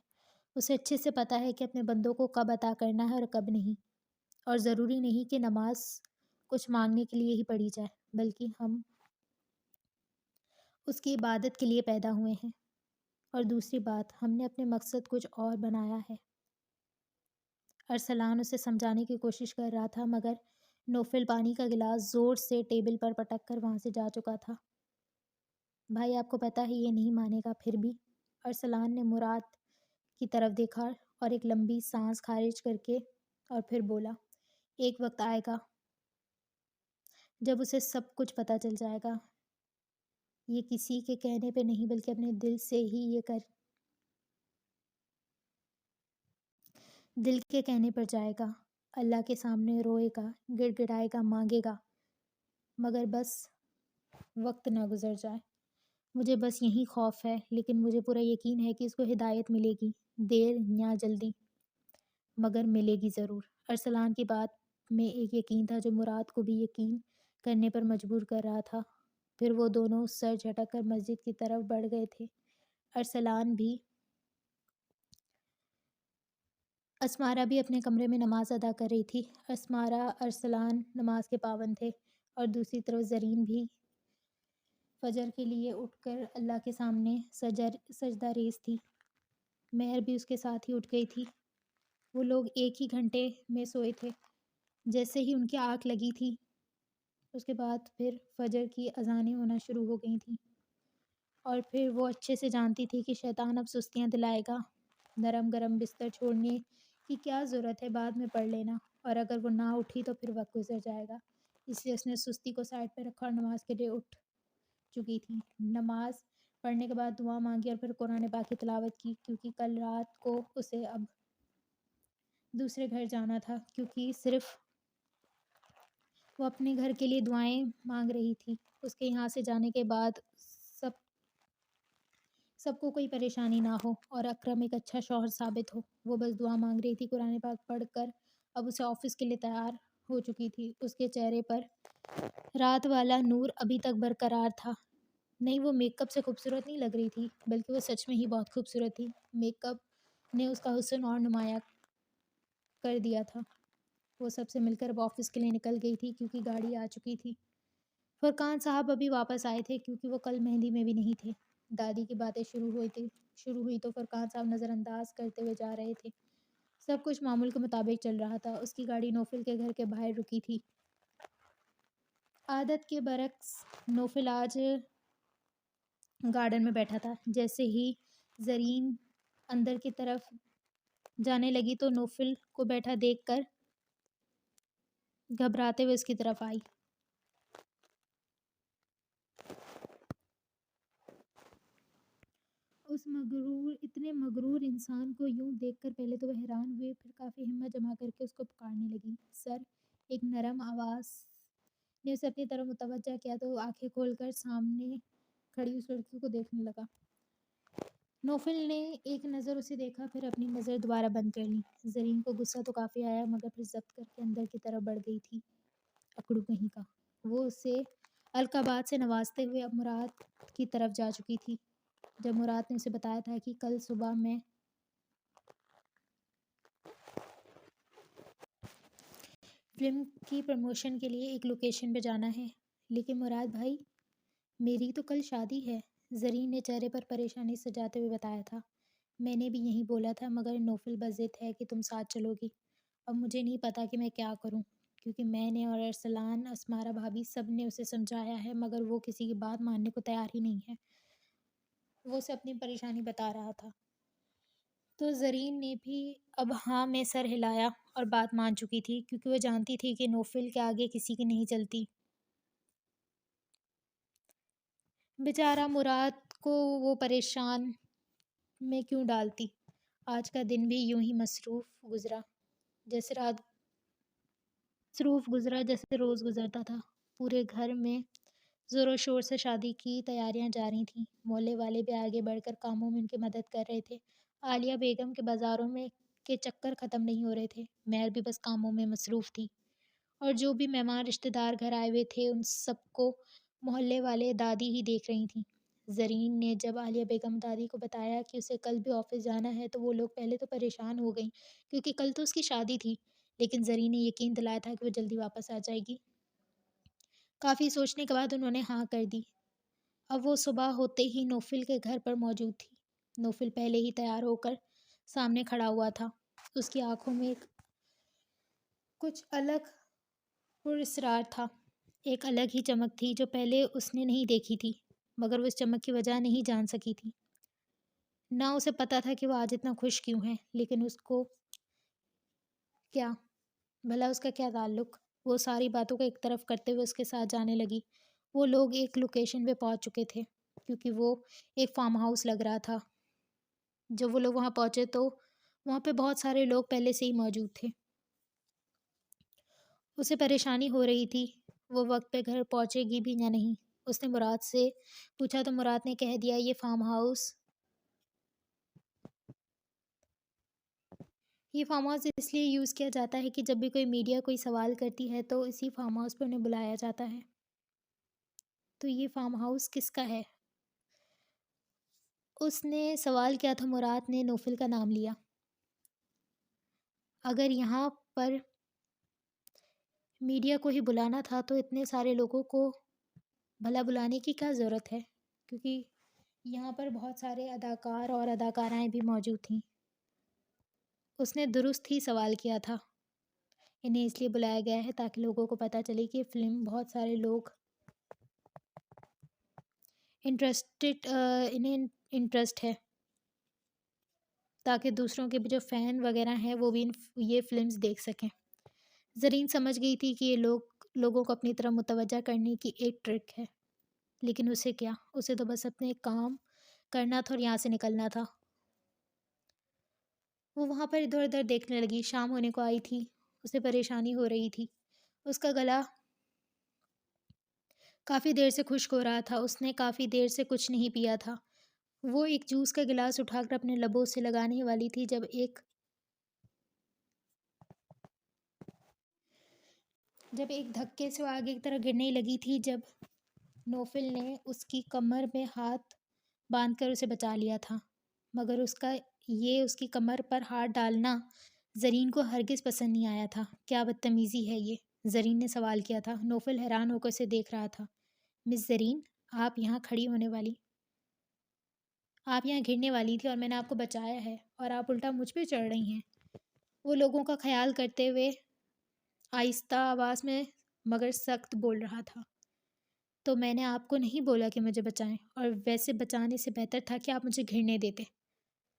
اسے اچھے سے پتہ ہے کہ اپنے بندوں کو کب عطا کرنا ہے اور کب نہیں، اور ضروری نہیں کہ نماز کچھ مانگنے کے لیے ہی پڑھی جائے بلکہ ہم اس کی عبادت کے لیے پیدا ہوئے ہیں، اور دوسری بات ہم نے اپنے مقصد کچھ اور بنایا ہے۔ ارسلان اسے سمجھانے کی کوشش کر رہا تھا مگر نوفل پانی کا گلاس زور سے ٹیبل پر پٹک کر وہاں سے جا چکا تھا۔ بھائی آپ کو پتہ ہے یہ نہیں مانے گا پھر بھی۔ ارسلان نے مراد کی طرف دیکھا اور ایک لمبی سانس خارج کر کے اور پھر بولا، ایک وقت آئے گا جب اسے سب کچھ پتہ چل جائے گا، یہ کسی کے کہنے پہ نہیں بلکہ اپنے دل کے کہنے پر جائے گا، اللہ کے سامنے روئے گا، گڑ گڑائے گا، مانگے گا، مگر بس وقت نہ گزر جائے۔ مجھے بس یہی خوف ہے لیکن مجھے پورا یقین ہے کہ اس کو ہدایت ملے گی، دیر یا جلدی مگر ملے گی ضرور۔ ارسلان کی بات میں ایک یقین تھا جو مراد کو بھی یقین کرنے پر مجبور کر رہا تھا۔ پھر وہ دونوں سر جھٹک کر مسجد کی طرف بڑھ گئے تھے۔ اسمارا بھی اپنے کمرے میں نماز ادا کر رہی تھی۔ اسمارا ارسلان نماز کے پابند تھے اور دوسری طرف زرین بھی فجر کے لیے اٹھ کر اللہ کے سامنے سجدہ ریز تھی۔ مہر بھی اس کے ساتھ ہی اٹھ گئی تھی۔ وہ لوگ ایک ہی گھنٹے میں سوئے تھے۔ جیسے ہی ان کی آنکھ لگی تھی اس کے بعد پھر فجر کی اذانیں ہونا شروع ہو گئی تھیں، اور پھر وہ اچھے سے جانتی تھی کہ شیطان اب سستیاں دلائے گا، نرم گرم بستر چھوڑنے کی کیا ضرورت ہے، بعد میں پڑھ لینا، اور اگر وہ نہ اٹھی تو پھر وقت گزر جائے گا، اس لیے اس نے سستی کو سائڈ پہ رکھا اور نماز کے لیے اٹھ چکی تھی۔ نماز پڑھنے کے بعد دعا مانگی اور پھر قرآن پاک کی تلاوت کی، کیونکہ کل رات کو اسے اب دوسرے گھر جانا تھا، کیونکہ صرف وہ اپنے گھر کے لیے دعائیں مانگ رہی تھی، اس کے یہاں سے جانے کے بعد سب کو کوئی پریشانی نہ ہو اور اکرم ایک اچھا شوہر ثابت ہو۔ وہ بس دعا مانگ رہی تھی۔ قرآن پاک پڑھ کر اب اسے آفس کے لیے تیار ہو چکی تھی۔ اس کے چہرے پر رات والا نور ابھی تک برقرار تھا۔ نہیں، وہ میک اپ سے خوبصورت نہیں لگ رہی تھی بلکہ وہ سچ میں ہی بہت خوبصورت تھی۔ میک اپ نے اس کا حسن اور نمایاں کر دیا تھا۔ وہ سب سے مل کر اب آفس کے لیے نکل گئی تھی کیونکہ گاڑی آ چکی تھی۔ فرقان صاحب ابھی واپس آئے تھے کیونکہ وہ کل مہندی میں بھی نہیں تھے۔ دادی کی باتیں شروع ہوئی تو فرقان صاحب نظر انداز کرتے ہوئے جا رہے تھے۔ سب کچھ معمول کے مطابق چل رہا تھا۔ اس کی گاڑی نوفل کے گھر کے باہر رکی تھی۔ عادت کے برعکس نوفل آج گارڈن میں بیٹھا تھا۔ جیسے ہی زرین اندر کی طرف جانے لگی تو نوفل کو بیٹھا دیکھ کر گھبراتے ہوئے اس کی طرف آئی۔ اس اتنے مغرور انسان کو یوں دیکھ کر پہلے تو وہ حیران ہوئے، پھر کافی ہمت جمع کر کے اس کو پکارنے لگی، سر۔ ایک نرم آواز نے اسے اپنی طرف متوجہ کیا تو وہ آنکھیں کھول کر سامنے کھڑی اس لڑکی کو دیکھنے لگا۔ نوفل نے ایک نظر اسے دیکھا، پھر اپنی نظر دوبارہ بند کر لی۔ زرین کو غصہ تو کافی آیا مگر پھر ضبط کر کے اندر کی طرف بڑھ گئی تھی۔ اکڑو کہیں کا، وہ اسے القابات سے نوازتے ہوئے اب مراد کی طرف جا چکی تھی۔ جب مراد نے اسے بتایا تھا کہ کل صبح میں فلم کی پروموشن کے لیے ایک لوکیشن پہ جانا ہے، لیکن مراد بھائی میری تو کل شادی ہے، زرین نے چہرے پر پریشانی سجاتے ہوئے بتایا تھا۔ میں نے بھی یہی بولا تھا مگر نوفل بس ضد ہے کہ تم ساتھ چلو گی۔ اب مجھے نہیں پتا کہ میں کیا کروں، کیونکہ میں نے اور ارسلان، اسمارا بھابی سب نے اسے سمجھایا ہے مگر وہ کسی کی بات ماننے کو تیار ہی نہیں ہے۔ وہ اسے اپنی پریشانی بتا رہا تھا تو زرین نے بھی اب ہاں میں سر ہلایا اور بات مان چکی تھی، کیونکہ وہ جانتی تھی کہ نوفل کے آگے کسی کی نہیں چلتی۔ بیچارہ مراد کو وہ پریشان میں کیوں ڈالتی۔ آج کا دن بھی یوں ہی مصروف گزرا جیسے روز گزرتا تھا۔ پورے گھر میں زور و شور سے شادی کی تیاریاں جاری تھیں۔ محلے والے بھی آگے بڑھ کر کاموں میں ان کی مدد کر رہے تھے۔ عالیہ بیگم کے بازاروں میں کے چکر ختم نہیں ہو رہے تھے۔ مہر بھی بس کاموں میں مصروف تھی، اور جو بھی مہمان رشتہ دار گھر آئے ہوئے تھے ان سب کو محلے والے دادی ہی دیکھ رہی تھیں۔ زرین نے جب عالیہ بیگم دادی کو بتایا کہ اسے کل بھی آفس جانا ہے تو وہ لوگ پہلے تو پریشان ہو گئیں کیونکہ کل تو اس کی شادی تھی، لیکن زرین نے یقین دلایا تھا کہ وہ جلدی واپس آ جائے گی۔ کافی سوچنے کے بعد انہوں نے ہاں کر دی۔ اب وہ صبح ہوتے ہی نوفل کے گھر پر موجود تھی۔ نوفل پہلے ہی تیار ہو کر سامنے کھڑا ہوا تھا۔ اس کی آنکھوں میں کچھ الگ پراسرار تھا، ایک الگ ہی چمک تھی جو پہلے اس نے نہیں دیکھی تھی، مگر وہ اس چمک کی وجہ نہیں جان سکی تھی۔ نہ اسے پتا تھا کہ وہ آج اتنا خوش کیوں ہے، لیکن اس کو کیا بھلا اس کا کیا تعلق۔ وہ ساری باتوں کو ایک طرف کرتے ہوئے اس کے ساتھ جانے لگی۔ وہ لوگ ایک لوکیشن پہ پہنچ چکے تھے، کیونکہ وہ ایک فارم ہاؤس لگ رہا تھا۔ جب وہ لوگ وہاں پہنچے تو وہاں پہ بہت سارے لوگ پہلے سے ہی موجود تھے۔ اسے پریشانی ہو رہی تھی وہ وقت پہ گھر پہنچے گی بھی یا نہیں۔ اس نے مراد سے پوچھا تو مراد نے کہہ دیا یہ فارم ہاؤس اس لیے یوز کیا جاتا ہے کہ جب بھی کوئی میڈیا کوئی سوال کرتی ہے تو اسی فارم ہاؤس پہ انہیں بلایا جاتا ہے۔ تو یہ فارم ہاؤس کس کا ہے؟ اس نے سوال کیا تھا۔ مراد نے نوفل کا نام لیا۔ اگر یہاں پر میڈیا کو ہی بلانا تھا تو اتنے سارے لوگوں کو بھلا بلانے کی کیا ضرورت ہے، کیونکہ یہاں پر بہت سارے اداکار اور اداکارائیں بھی موجود تھیں۔ اس نے درست ہی سوال کیا تھا۔ انہیں اس لیے بلایا گیا ہے تاکہ لوگوں کو پتہ چلے کہ فلم بہت سارے لوگ انہیں انٹرسٹ ہے، تاکہ دوسروں کے بھی جو فین وغیرہ ہیں وہ بھی یہ فلمز دیکھ سکیں۔ زرین سمجھ گئی تھی کہ یہ لوگوں کو اپنی طرف متوجہ کرنے کی ایک ٹرک ہے، لیکن اسے کیا، اسے تو بس اپنے کام کرنا تھا اور یہاں سے نکلنا تھا۔ وہ وہاں پر ادھر ادھر دیکھنے لگی۔ شام ہونے کو آئی تھی، اسے پریشانی ہو رہی تھی، اس کا گلا کافی دیر سے خشک ہو رہا تھا۔ اس نے کافی دیر سے کچھ نہیں پیا تھا۔ وہ ایک جوس کا گلاس اٹھا کر اپنے لبوں سے لگانے والی تھی جب ایک دھکے سے وہ آگے کی طرف گرنے لگی تھی، جب نوفل نے اس کی کمر میں ہاتھ باندھ کر اسے بچا لیا تھا، مگر اس کی کمر پر ہاتھ ڈالنا زرین کو ہرگز پسند نہیں آیا تھا۔ کیا بدتمیزی ہے یہ؟ زرین نے سوال کیا تھا۔ نوفل حیران ہو کر اسے دیکھ رہا تھا۔ مس زرین، آپ یہاں گرنے والی تھی اور میں نے آپ کو بچایا ہے، اور آپ الٹا مجھ پہ چڑھ رہی ہیں۔ وہ لوگوں کا خیال کرتے ہوئے آہستہ آواز میں مگر سخت بول رہا تھا۔ تو میں نے آپ کو نہیں بولا کہ مجھے بچائیں، اور ویسے بچانے سے بہتر تھا کہ آپ مجھے گھرنے دیتے۔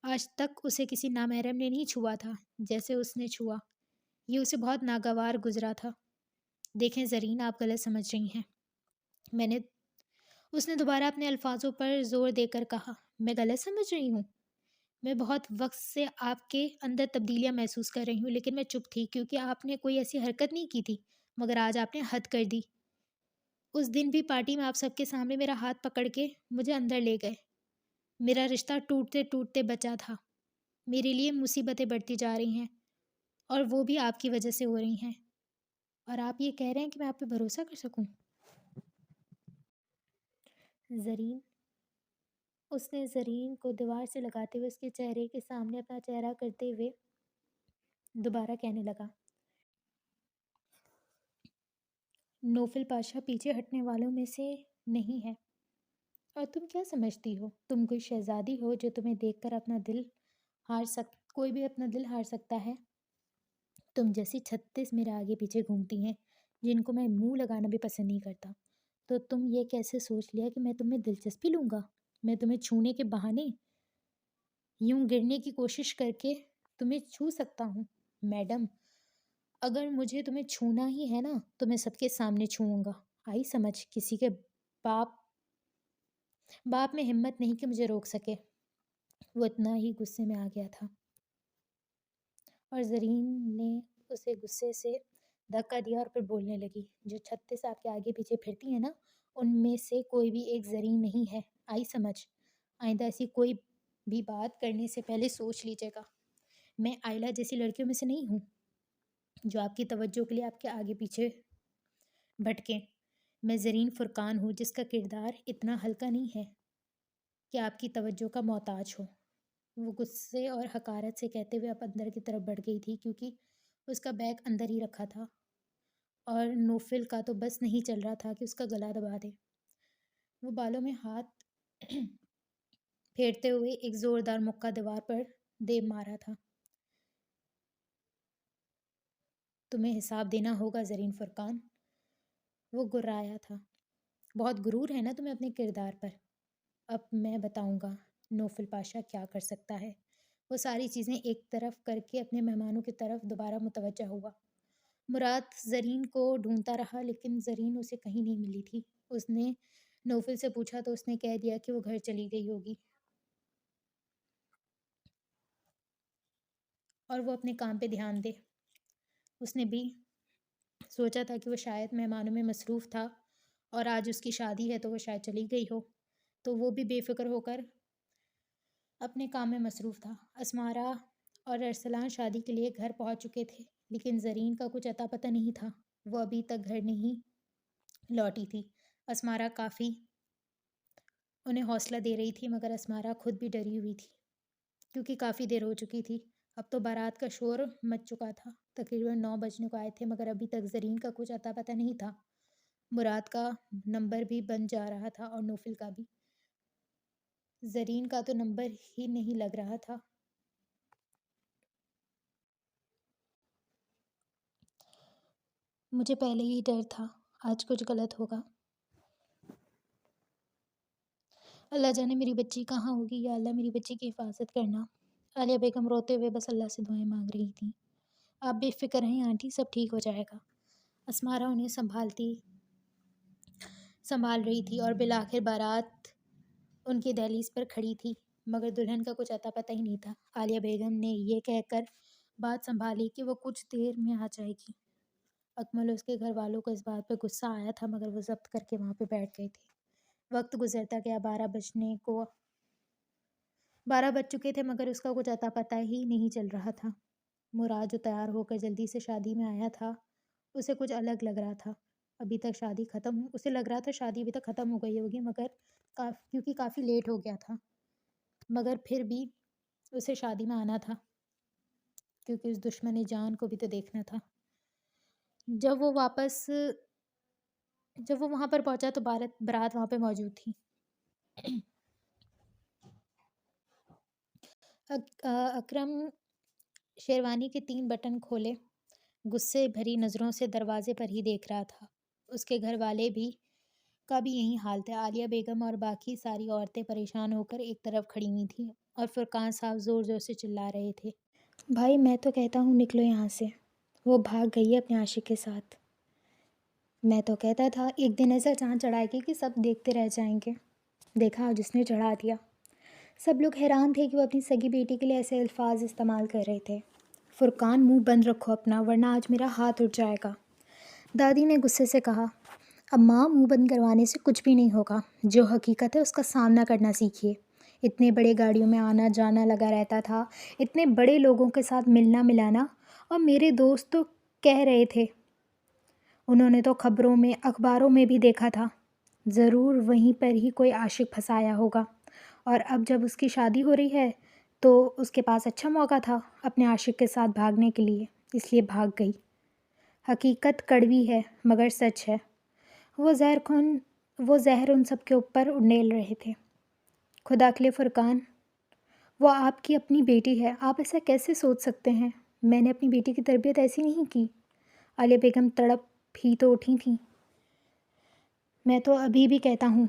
آج تک اسے کسی نامحرم نے نہیں چھوا تھا جیسے اس نے چھوا۔ یہ اسے بہت ناگوار گزرا تھا۔ دیکھیں زرین، آپ غلط سمجھ رہی ہیں۔ اس نے دوبارہ اپنے الفاظوں پر زور دے کر کہا۔ میں غلط سمجھ رہی ہوں؟ میں بہت وقت سے آپ کے اندر تبدیلیاں محسوس کر رہی ہوں، لیکن میں چپ تھی کیونکہ آپ نے کوئی ایسی حرکت نہیں کی تھی، مگر آج آپ نے حد کر دی۔ اس دن بھی پارٹی میں آپ سب کے سامنے میرا ہاتھ پکڑ کے مجھے اندر لے گئے۔ میرا رشتہ ٹوٹتے ٹوٹتے بچا تھا۔ میرے لیے مصیبتیں بڑھتی جا رہی ہیں، اور وہ بھی آپ کی وجہ سے ہو رہی ہیں، اور آپ یہ کہہ رہے ہیں کہ میں آپ پہ بھروسہ کر سکوں؟ زرین، اس نے زرین کو دیوار سے لگاتے ہوئے اس کے چہرے کے سامنے اپنا چہرہ کرتے ہوئے دوبارہ کہنے لگا۔ نوفل پاشا پیچھے ہٹنے والوں میں سے نہیں ہے، اور تم کیا سمجھتی ہو؟ تم کوئی شہزادی ہو جو تمہیں دیکھ کر کوئی بھی اپنا دل ہار سکتا ہے؟ تم جیسی 36 میرے آگے پیچھے گھومتی ہیں جن کو میں منہ لگانا بھی پسند نہیں کرتا۔ تو تم یہ کیسے سوچ لیا کہ میں تمہیں دلچسپی لوں گا؟ میں تمہیں چھونے کے بہانے یوں گرنے کی کوشش کر کے تمہیں چھو سکتا ہوں؟ میڈم، اگر مجھے تمہیں چھونا ہی ہے نا تو میں سب کے سامنے چھوؤں گا۔ آئی سمجھ؟ کسی کے باپ میں ہمت نہیں کہ مجھے روک سکے۔ وہ اتنا ہی غصے میں آ گیا تھا، اور زرین نے اسے غصے سے دھکا دیا اور پھر بولنے لگی۔ جو 36 آپ کے آگے پیچھے پھرتی ہیں نا، ان میں سے کوئی بھی ایک زرین نہیں ہے۔ آئی سمجھ؟ آئندہ ایسی کوئی بھی بات کرنے سے پہلے سوچ لیجیے گا۔ میں آئلہ جیسی لڑکیوں میں سے نہیں ہوں جو آپ کی توجہ کے لیے آپ کے آگے پیچھے بھٹکیں۔ میں زرین فرقان ہوں جس کا کردار اتنا ہلکا نہیں ہے کہ آپ کی توجہ کا محتاج ہو۔ وہ غصے اور حقارت سے کہتے ہوئے اب اندر کی طرف بڑھ گئی تھی کیونکہ اس کا بیگ اندر ہی رکھا تھا، اور نوفل کا تو بس نہیں چل رہا تھا کہ اس کا گلا دبا دے۔ وہ بالوں میں ہاتھ پھیرتے ہوئے ایک زوردار مکہ دیوار پر دے مارا تھا۔ تمہیں حساب دینا ہوگا زرین فرقان۔ وہ گرایا تھا۔ بہت غرور ہے نا تمہیں اپنے کردار پر۔ اب میں بتاؤں گا نوفل پاشا کیا کر سکتا ہے۔ وہ ساری چیزیں ایک طرف کر کے اپنے مہمانوں کی طرف دوبارہ متوجہ ہوا۔ مراد زرین کو ڈھونڈتا رہا لیکن زرین اسے کہیں نہیں ملی تھی۔ اس نے نوفل سے پوچھا تو اس نے کہہ دیا کہ وہ گھر چلی گئی ہوگی اور وہ اپنے کام پہ دھیان دے۔ اس نے بھی سوچا تھا کہ وہ شاید مہمانوں میں مصروف تھا اور آج اس کی شادی ہے تو وہ شاید چلی گئی ہو، تو وہ بھی بے فکر ہو کر اپنے کام میں مصروف تھا۔ اسمارا اور ارسلان شادی کے لیے گھر پہنچ چکے تھے، لیکن زرین کا کچھ اتا پتہ نہیں تھا۔ وہ ابھی تک گھر نہیں لوٹی تھی۔ اسمارا کافی انہیں حوصلہ دے رہی تھی، مگر اسمارا خود بھی ڈری ہوئی تھی کیونکہ کافی دیر ہو چکی تھی۔ اب تو بارات کا شور مچ چکا تھا۔ تقریباً 9 بجنے کو آئے تھے، مگر ابھی تک زرین کا کچھ اتا پتہ نہیں تھا۔ مراد کا نمبر بھی بن جا رہا تھا اور نوفل کا بھی۔ زرین کا تو نمبر ہی نہیں لگ رہا تھا۔ مجھے پہلے ہی ڈر تھا آج کچھ غلط ہوگا۔ اللہ جانے میری بچی کہاں ہوگی، یا اللہ میری بچی کی حفاظت کرنا۔ عالیہ بیگم روتے ہوئے بس اللہ سے دعائیں مانگ رہی تھیں۔ آپ بے فکر رہیں آنٹی، سب ٹھیک ہو جائے گا۔ اسمارا انہیں سنبھال رہی تھی اور بالآخر بارات ان کی دہلیز پر کھڑی تھی، مگر دلہن کا کچھ اتا پتہ ہی نہیں تھا۔ عالیہ بیگم نے یہ کہہ کر بات سنبھالی کہ وہ کچھ دیر میں آ جائے گی۔ اکمل اور اس کے گھر والوں کو اس بات پہ غصہ آیا تھا، مگر وہ ضبط کر کے وہاں پہ بیٹھ گئے تھے۔ وقت گزرتا گیا، 12 بج چکے تھے، مگر اس کا کچھ اتا پتہ ہی نہیں چل رہا تھا۔ مراد جو تیار ہو کر جلدی سے شادی میں آیا تھا، اسے کچھ الگ لگ رہا تھا۔ اسے لگ رہا تھا شادی ابھی تک ختم ہو گئی ہوگی، مگر کیونکہ کافی لیٹ ہو گیا تھا، مگر پھر بھی اسے شادی میں آنا تھا۔ کیونکہ اس دشمن جان کو بھی تو دیکھنا تھا۔ جب وہ واپس جب وہ وہاں پر پہنچا تو برات وہاں پہ موجود تھی۔ اکرم شیروانی کے 3 بٹن کھولے غصے بھری نظروں سے دروازے پر ہی دیکھ رہا تھا۔ اس کے گھر والے کا بھی یہی حال تھا۔ عالیہ بیگم اور باقی ساری عورتیں پریشان ہو کر ایک طرف کھڑی ہوئی تھیں اور فرقان صاحب زور زور سے چلا رہے تھے، بھائی میں تو کہتا ہوں نکلو یہاں سے، وہ بھاگ گئی ہے اپنے عاشق کے ساتھ۔ میں تو کہتا تھا ایک دن ایسا چاند چڑھائے گی کہ سب دیکھتے رہ جائیں گے، دیکھا جس نے چڑھا دیا۔ سب لوگ حیران تھے کہ وہ اپنی سگی بیٹی کے لیے ایسے الفاظ استعمال کر رہے تھے۔ فرقان منہ بند رکھو اپنا ورنہ آج میرا ہاتھ اٹھ جائے گا، دادی نے غصے سے کہا۔ اماں منہ بند کروانے سے کچھ بھی نہیں ہوگا، جو حقیقت ہے اس کا سامنا کرنا سیکھیے۔ اتنے بڑے گاڑیوں میں آنا جانا لگا رہتا تھا، اتنے بڑے لوگوں کے ساتھ ملنا ملانا، اور میرے دوست تو کہہ رہے تھے، انہوں نے تو خبروں میں اخباروں میں بھی دیکھا تھا، ضرور وہیں پر ہی کوئی عاشق پھنسایا ہوگا، اور اب جب اس کی شادی ہو رہی ہے تو اس کے پاس اچھا موقع تھا اپنے عاشق کے ساتھ بھاگنے کے لیے، اس لیے بھاگ گئی۔ حقیقت کڑوی ہے مگر سچ ہے، وہ زہر ان سب کے اوپر انڈیل رہے تھے۔ خدا کے لیے فرقان، وہ آپ کی اپنی بیٹی ہے، آپ ایسا کیسے سوچ سکتے ہیں؟ میں نے اپنی بیٹی کی تربیت ایسی نہیں کی۔ عالیہ بیگم تڑپ ہی تو اٹھی تھیں۔ میں تو ابھی بھی کہتا ہوں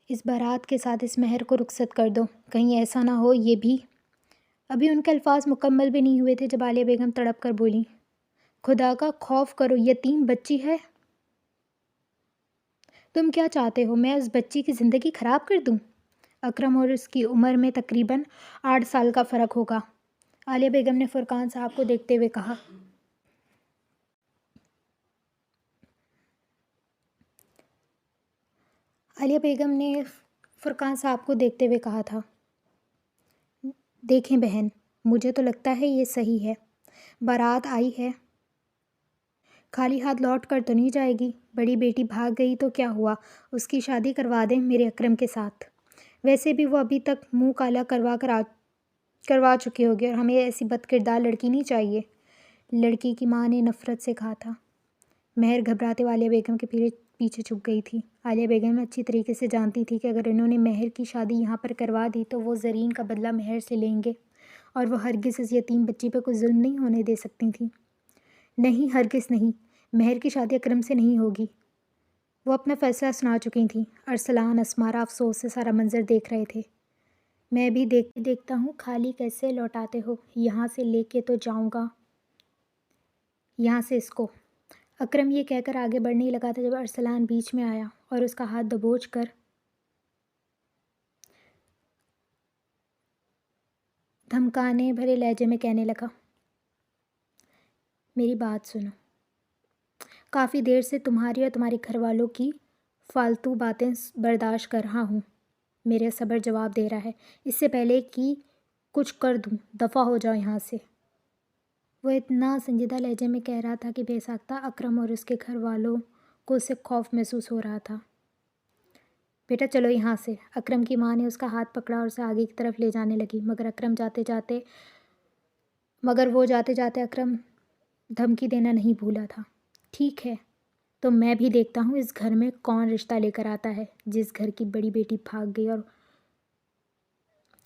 اس بارات کے ساتھ اس مہر کو رخصت کر دو، کہیں ایسا نہ ہو یہ بھی۔ ابھی ان کے الفاظ مکمل بھی نہیں ہوئے تھے جب عالیہ بیگم تڑپ کر بولیں، خدا کا خوف کرو، یتیم بچی ہے، تم کیا چاہتے ہو میں اس بچی کی زندگی خراب کر دوں؟ اکرم اور اس کی عمر میں تقریباً 8 سال کا فرق ہوگا، عالیہ بیگم نے فرقان صاحب کو دیکھتے ہوئے کہا۔ عالیہ بیگم نے فرقان صاحب کو دیکھتے ہوئے کہا تھا، دیکھیں بہن، مجھے تو لگتا ہے یہ صحیح ہے، بارات آئی ہے، خالی ہاتھ لوٹ کر تو نہیں جائے گی، بڑی بیٹی بھاگ گئی تو کیا ہوا، اس کی شادی کروا دیں میرے اکرم کے ساتھ، ویسے بھی وہ ابھی تک منہ کالا کروا چکی ہوگی، اور ہمیں ایسی بد کردار لڑکی نہیں چاہیے، لڑکی کی ماں نے نفرت سے کہا تھا۔ مہر گھبراتے ہوئے عالیہ بیگم کے پیچھے چھپ گئی تھی۔ عالیہ بیگم اچھی طریقے سے جانتی تھی کہ اگر انہوں نے مہر کی شادی یہاں پر کروا دی تو وہ زرین کا بدلہ مہر سے لیں گے، اور وہ ہرگز اس یتیم بچی پہ کوئی ظلم نہیں ہونے دے سکتی تھیں۔ نہیں، ہرگز نہیں، مہر کی شادی اکرم سے نہیں ہوگی۔ وہ اپنا فیصلہ سنا چکی تھیں۔ ارسلان اسمارا افسوس سے سارا منظر دیکھ رہے تھے۔ میں بھی دیکھتا ہوں خالی کیسے لوٹاتے ہو، یہاں سے لے کے تو جاؤں گا، یہاں سے اس کو۔ اکرم یہ کہہ کر آگے بڑھنے لگا تھا جب ارسلان بیچ میں آیا اور اس کا ہاتھ دبوچ کر دھمکانے بھرے لہجے میں کہنے لگا، میری بات سنو، کافی دیر سے تمہاری اور تمہارے گھر والوں کی فالتو باتیں برداشت کر رہا ہوں، میرا صبر جواب دے رہا ہے، اس سے پہلے کہ کچھ کر دوں دفع ہو جاؤ یہاں سے۔ وہ اتنا سنجیدہ لہجے میں کہہ رہا تھا کہ بے ساختہ اکرم اور اس کے گھر والوں کو اس سے خوف محسوس ہو رہا تھا۔ بیٹا چلو یہاں سے۔ اکرم کی ماں نے اس کا ہاتھ پکڑا اور اسے آگے کی طرف لے جانے لگی، مگر وہ جاتے جاتے اکرم دھمکی دینا نہیں بھولا تھا۔ ٹھیک ہے، تو میں بھی دیکھتا ہوں اس گھر میں کون رشتہ لے کر آتا ہے، جس گھر کی بڑی بیٹی بھاگ گئی اور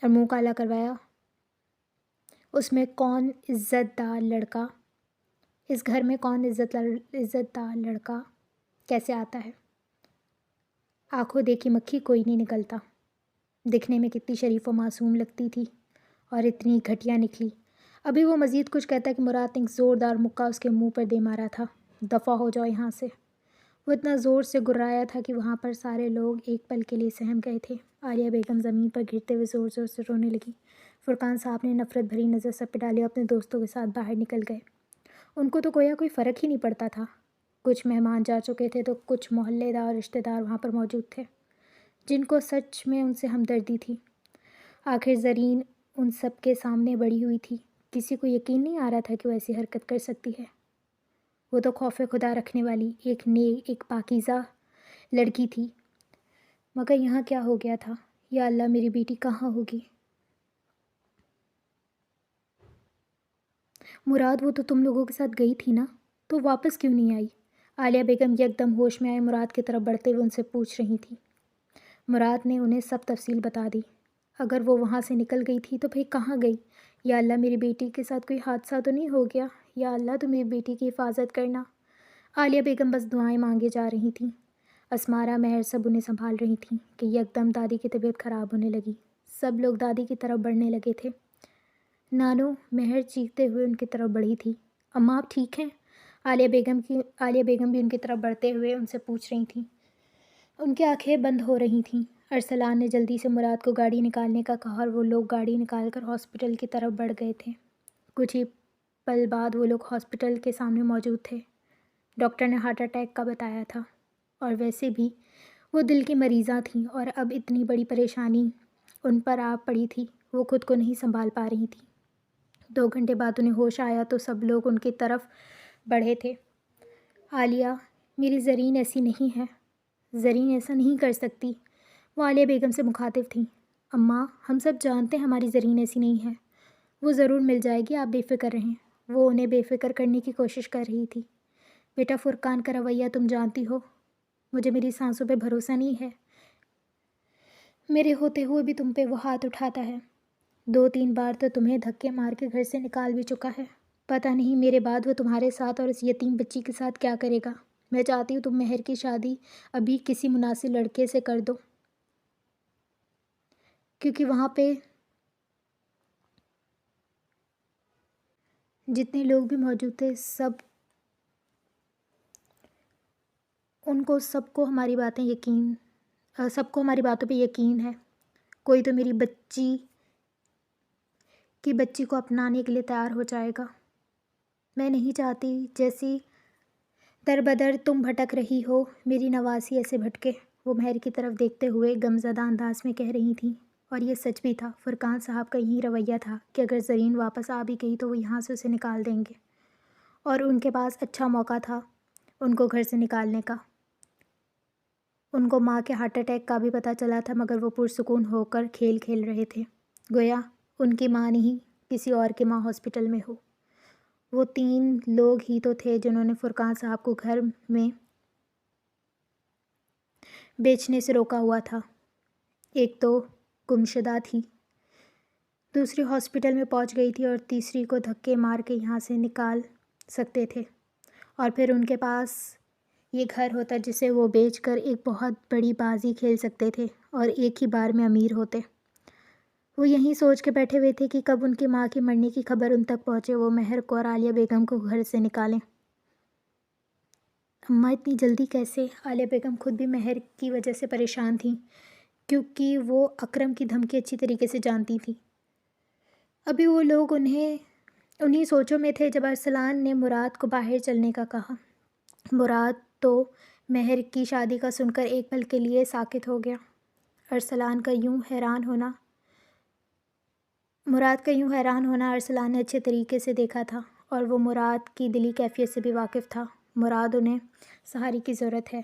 منہ کالا کروایا، اس میں کون عزت دار لڑکا اس گھر میں کون عزت دار لڑکا کیسے آتا ہے؟ آنکھوں دیکھی مکھی کوئی نہیں نکلتا۔ دکھنے میں کتنی شریف و معصوم لگتی تھی اور اتنی گھٹیا نکلی۔ ابھی وہ مزید کچھ کہتا کہ مراد نے ایک زوردار مکہ اس کے منہ پر دے مارا تھا۔ دفع ہو جاؤ یہاں سے۔ وہ اتنا زور سے گرایا تھا کہ وہاں پر سارے لوگ ایک پل کے لیے سہم گئے تھے۔ عالیہ بیگم زمین پر گرتے ہوئے زور زور سے رونے لگی۔ فرقان صاحب نے نفرت بھری نظر سب پہ ڈالی اور اپنے دوستوں کے ساتھ باہر نکل گئے۔ ان کو تو گویا کوئی فرق ہی نہیں پڑتا تھا۔ کچھ مہمان جا چکے تھے تو کچھ محلے دار اور رشتہ دار وہاں پر موجود تھے، جن کو سچ میں ان سے ہمدردی تھی۔ آخر زرین ان سب کے سامنے بڑھی ہوئی تھی، کسی کو یقین نہیں آ رہا تھا کہ وہ ایسی حرکت کر سکتی ہے۔ وہ تو خوف خدا رکھنے والی ایک پاکیزہ لڑکی تھی، مگر یہاں کیا ہو گیا تھا؟ یا اللہ، میری بیٹی کہاں ہوگی؟ مراد وہ تو تم لوگوں کے ساتھ گئی تھی نا، تو واپس کیوں نہیں آئی؟ عالیہ بیگم یکدم ہوش میں آئے مراد کی طرف بڑھتے ہوئے ان سے پوچھ رہی تھیں۔ مراد نے انہیں سب تفصیل بتا دی۔ اگر وہ وہاں سے نکل گئی تھی تو پھر کہاں گئی؟ یا اللہ میری بیٹی کے ساتھ کوئی حادثہ تو نہیں ہو گیا؟ یا اللہ تو میری بیٹی کی حفاظت کرنا۔ عالیہ بیگم بس دعائیں مانگے جا رہی تھیں۔ اسمارا، مہر سب انہیں سنبھال رہی تھیں کہ یکدم دادی کی طبیعت خراب ہونے لگی۔ سب لوگ دادی کی طرف بڑھنے لگے تھے۔ نانو، مہر چیختے ہوئے ان کی طرف بڑھی تھی۔ اماں آپ ٹھیک ہیں؟ عالیہ بیگم بھی ان کی طرف بڑھتے ہوئے ان سے پوچھ رہی تھیں۔ ان کی آنکھیں بند ہو رہی تھیں۔ ارسلان نے جلدی سے مراد کو گاڑی نکالنے کا کہا اور وہ لوگ گاڑی نکال کر ہاسپٹل کی طرف بڑھ گئے تھے۔ کچھ ہی پل بعد وہ لوگ ہاسپٹل کے سامنے موجود تھے۔ ڈاکٹر نے ہارٹ اٹیک کا بتایا تھا، اور ویسے بھی وہ دل کی مریضاں تھیں اور اب اتنی بڑی پریشانی ان پر آ پڑی تھی، وہ خود کو نہیں سنبھال پا رہی تھیں۔ 2 گھنٹے بعد انہیں ہوش آیا تو سب لوگ ان کی طرف بڑھے تھے۔ عالیہ، میری زرین ایسی نہیں ہے، زرین ایسا نہیں کر سکتی۔ وہ عالیہ بیگم سے مخاطب تھیں۔ اماں، ہم سب جانتے ہیں ہماری زرین ایسی نہیں ہے، وہ ضرور مل جائے گی، آپ بے فکر رہیں۔ وہ انہیں بے فکر کرنے کی کوشش کر رہی تھی۔ بیٹا، فرقان کا رویہ تم جانتی ہو، مجھے میری سانسوں پہ بھروسہ نہیں ہے، میرے ہوتے ہوئے بھی تم پہ وہ ہاتھ اٹھاتا ہے۔ 2-3 بار تو تمہیں دھکے مار کے گھر سے نکال بھی چکا ہے۔ پتہ نہیں میرے بعد وہ تمہارے ساتھ اور اس یتیم بچی کے ساتھ کیا کرے گا۔ میں چاہتی ہوں تم مہر کی شادی ابھی کسی مناسب لڑکے سے کر دو، کیونکہ وہاں پہ جتنے لوگ بھی موجود تھے سب کو ہماری باتوں پہ یقین ہے۔ کوئی تو میری بچی کو اپنانے کے لیے تیار ہو جائے گا۔ میں نہیں چاہتی جیسی در بدر تم بھٹک رہی ہو، میری نواسی ایسے بھٹکے۔ وہ مہر کی طرف دیکھتے ہوئے غمزدہ انداز میں کہہ رہی تھیں، اور یہ سچ بھی تھا۔ فرقان صاحب کا یہی رویہ تھا کہ اگر زرین واپس آ بھی گئی تو وہ یہاں سے اسے نکال دیں گے، اور ان کے پاس اچھا موقع تھا ان کو گھر سے نکالنے کا۔ ان کو ماں کے ہارٹ اٹیک کا بھی پتہ چلا تھا، مگر وہ پرسکون ہو کر کھیل رہے تھے، گویا ان کی ماں نہیں کسی اور کی ماں ہاسپٹل میں ہو۔ وہ 3 لوگ ہی تو تھے جنہوں نے فرقان صاحب کو گھر میں بیچنے سے روکا ہوا تھا۔ ایک تو گمشدہ تھی، دوسری ہاسپٹل میں پہنچ گئی تھی، اور تیسری کو دھکے مار کے یہاں سے نکال سکتے تھے، اور پھر ان کے پاس یہ گھر ہوتا جسے وہ بیچ کر ایک بہت بڑی بازی کھیل سکتے تھے اور ایک ہی بار میں امیر ہوتے۔ وہ یہی سوچ کے بیٹھے ہوئے تھے کہ کب ان کی ماں کے مرنے کی خبر ان تک پہنچے، وہ مہر کو اور عالیہ بیگم کو گھر سے نکالیں۔ اماں اتنی جلدی کیسے؟ عالیہ بیگم خود بھی مہر کی وجہ سے پریشان تھیں، کیونکہ وہ اکرم کی دھمکی اچھی طریقے سے جانتی تھی۔ ابھی وہ لوگ انہی سوچوں میں تھے جب ارسلان نے مراد کو باہر چلنے کا کہا۔ مراد تو مہر کی شادی کا سن کر ایک پل کے لیے ساکت ہو گیا۔ مراد کا یوں حیران ہونا ارسلان نے اچھے طریقے سے دیکھا تھا، اور وہ مراد کی دلی کیفیت سے بھی واقف تھا۔ مراد انہیں سہارے کی ضرورت ہے۔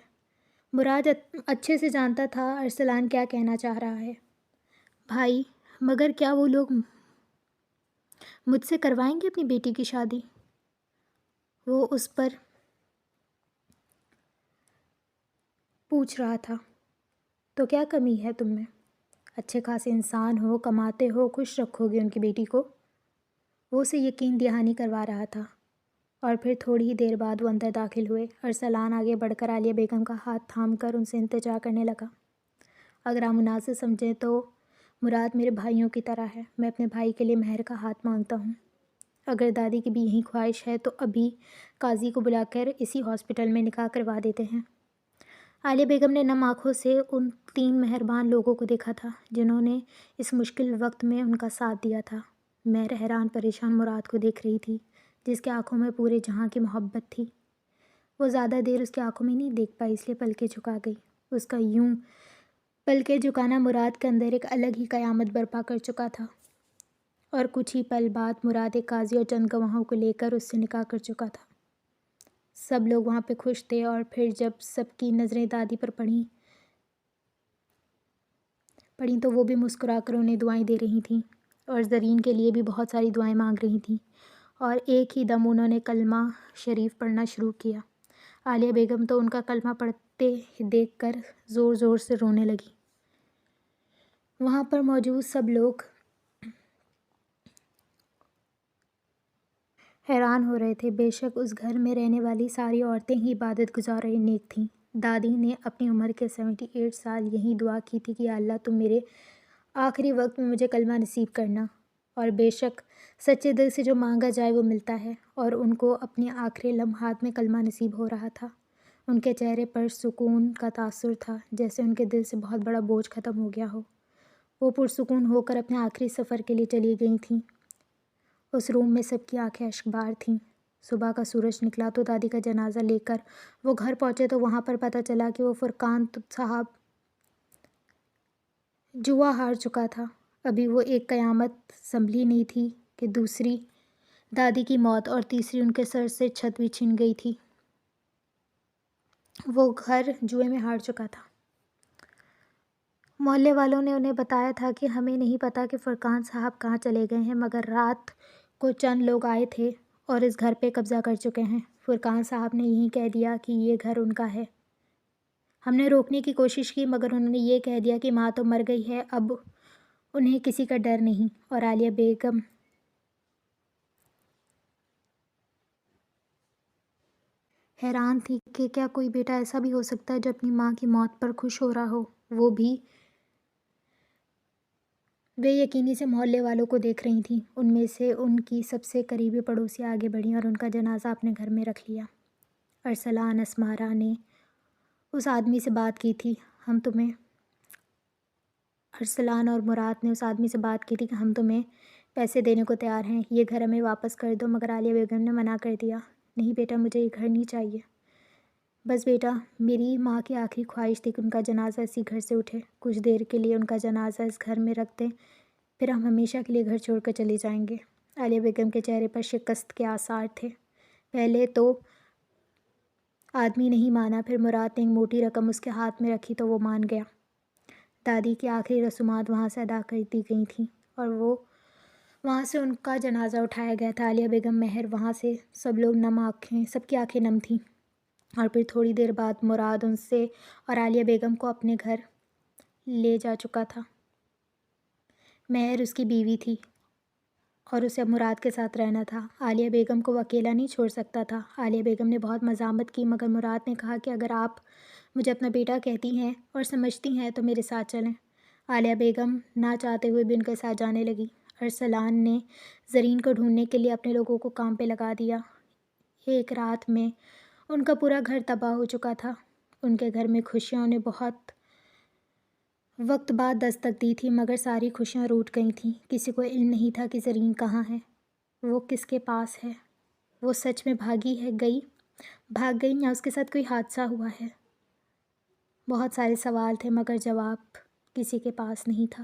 مراد اچھے سے جانتا تھا ارسلان کیا کہنا چاہ رہا ہے۔ بھائی، مگر کیا وہ لوگ مجھ سے کروائیں گے اپنی بیٹی کی شادی؟ وہ اس پر پوچھ رہا تھا۔ تو کیا کمی ہے تم میں؟ اچھے خاصے انسان ہو، کماتے ہو، خوش رکھو گے ان کی بیٹی کو؟ وہ اسے یقین دہانی کروا رہا تھا، اور پھر تھوڑی ہی دیر بعد وہ اندر داخل ہوئے۔ ارسلان آگے بڑھ کر عالیہ بیگم کا ہاتھ تھام کر ان سے التجا کرنے لگا۔ اگر آپ مناسب سمجھیں تو مراد میرے بھائیوں کی طرح ہے، میں اپنے بھائی کے لیے مہر کا ہاتھ مانگتا ہوں۔ اگر دادی کی بھی یہی خواہش ہے تو ابھی قاضی کو بلا کر اسی ہاسپٹل میں نکاح کروا دیتے ہیں۔ عالیہ بیگم نے نم آنکھوں سے ان 3 مہربان لوگوں کو دیکھا تھا جنہوں نے اس مشکل وقت میں ان کا ساتھ دیا تھا۔ مہر حیران پریشان مراد کو دیکھ رہی تھی، جس کے آنکھوں میں پورے جہاں کی محبت تھی۔ وہ زیادہ دیر اس کی آنکھوں میں نہیں دیکھ پائی، اس لیے پلکیں جھکا گئی۔ اس کا یوں پلکیں جھکانا مراد کے اندر ایک الگ ہی قیامت برپا کر چکا تھا، اور کچھ ہی پل بعد مراد ایک قاضی اور چند گواہوں کو لے کر اس سے نکاح کر چکا تھا۔ سب لوگ وہاں پہ خوش تھے، اور پھر جب سب کی نظریں دادی پر پڑیں تو وہ بھی مسکرا کر انہیں دعائیں دے رہی تھیں، اور زرین کے لیے بھی بہت ساری دعائیں مانگ رہی تھیں، اور ایک ہی دم انہوں نے کلمہ شریف پڑھنا شروع کیا۔ عالیہ بیگم تو ان کا کلمہ پڑھتے دیکھ کر زور زور سے رونے لگی۔ وہاں پر موجود سب لوگ حیران ہو رہے تھے۔ بے شک اس گھر میں رہنے والی ساری عورتیں ہی عبادت گزار اور نیک تھیں۔ دادی نے اپنی عمر کے 78 سال یہی دعا کی تھی کہ یا اللہ تم میرے آخری وقت میں مجھے کلمہ نصیب کرنا، اور بے شک سچے دل سے جو مانگا جائے وہ ملتا ہے، اور ان کو اپنے آخری لمحات میں کلمہ نصیب ہو رہا تھا۔ ان کے چہرے پر سکون کا تاثر تھا، جیسے ان کے دل سے بہت بڑا بوجھ ختم ہو گیا ہو۔ وہ پرسکون ہو کر اپنے آخری سفر کے لیے چلی گئی تھیں۔ اس روم میں سب کی آنکھیں اشکبار تھیں۔ صبح کا سورج نکلا تو دادی کا جنازہ لے کر وہ گھر پہنچے تو وہاں پر پتہ چلا کہ وہ فرقان صاحب جوا ہار چکا تھا۔ ابھی وہ ایک قیامت سنبھلی نہیں تھی کہ دوسری دادی کی موت اور تیسری ان کے سر سے چھت بھی چھن گئی تھی۔ وہ گھر جوئے میں ہار چکا تھا۔ محلے والوں نے انہیں بتایا تھا کہ ہمیں نہیں پتہ کہ فرقان صاحب کہاں چلے گئے ہیں، مگر رات کو چند لوگ آئے تھے اور اس گھر پہ قبضہ کر چکے ہیں۔ فرقان صاحب نے یہی کہہ دیا کہ یہ گھر ان کا ہے۔ ہم نے روکنے کی کوشش کی مگر انہوں نے یہ کہہ دیا کہ ماں تو مر گئی ہے، اب انہیں کسی کا ڈر نہیں۔ اور عالیہ بیگم حیران تھی کہ کیا کوئی بیٹا ایسا بھی ہو سکتا ہے جو اپنی ماں کی موت پر خوش ہو رہا ہو، وہ بھی بے یقینی سے محلے والوں کو دیکھ رہی تھیں۔ ان میں سے ان کی سب سے قریبی پڑوسی آگے بڑھیں اور ان کا جنازہ اپنے گھر میں رکھ لیا۔ ارسلان اسمارا نے اس آدمی سے بات کی تھی ارسلان اور مراد نے اس آدمی سے بات کی تھی کہ ہم تمہیں پیسے دینے کو تیار ہیں، یہ گھر ہمیں واپس کر دو، مگر عالیہ بیگم نے منع کر دیا۔ نہیں بیٹا، مجھے یہ گھر نہیں چاہیے۔ بس بیٹا، میری ماں کی آخری خواہش تھی کہ ان کا جنازہ اسی گھر سے اٹھے۔ کچھ دیر کے لیے ان کا جنازہ اس گھر میں رکھ دیں، پھر ہم ہمیشہ کے لیے گھر چھوڑ کر چلے جائیں گے۔ عالیہ بیگم کے چہرے پر شکست کے آثار تھے۔ پہلے تو آدمی نہیں مانا، پھر مراد نے ایک موٹی رقم اس کے ہاتھ میں رکھی تو وہ مان گیا۔ دادی کی آخری رسومات وہاں سے ادا کر دی گئی تھیں اور وہاں سے ان کا جنازہ اٹھایا گیا تھا۔ عالیہ بیگم، مہر، وہاں سے سب کی آنکھیں نم تھیں۔ اور پھر تھوڑی دیر بعد مراد ان سے اور عالیہ بیگم کو اپنے گھر لے جا چکا تھا۔ مہر اس کی بیوی تھی اور اسے اب مراد کے ساتھ رہنا تھا۔ عالیہ بیگم کو وہ اکیلا نہیں چھوڑ سکتا تھا۔ عالیہ بیگم نے بہت مزاحمت کی مگر مراد نے کہا کہ اگر آپ مجھے اپنا بیٹا کہتی ہیں اور سمجھتی ہیں تو میرے ساتھ چلیں۔ عالیہ بیگم نہ چاہتے ہوئے بھی ان کے ساتھ جانے لگی۔ ارسلان نے زرین کو ڈھونڈنے کے لیے اپنے لوگوں کو کام پہ لگا دیا۔ ایک رات میں ان کا پورا گھر تباہ ہو چکا تھا۔ ان کے گھر میں خوشیوں نے بہت وقت بعد دستک دی تھی مگر ساری خوشیاں روٹھ گئی تھیں۔ کسی کو علم نہیں تھا کہ زرین کہاں ہے، وہ کس کے پاس ہے، وہ سچ میں بھاگ گئی یا اس کے ساتھ کوئی حادثہ ہوا ہے۔ بہت سارے سوال تھے مگر جواب کسی کے پاس نہیں تھا۔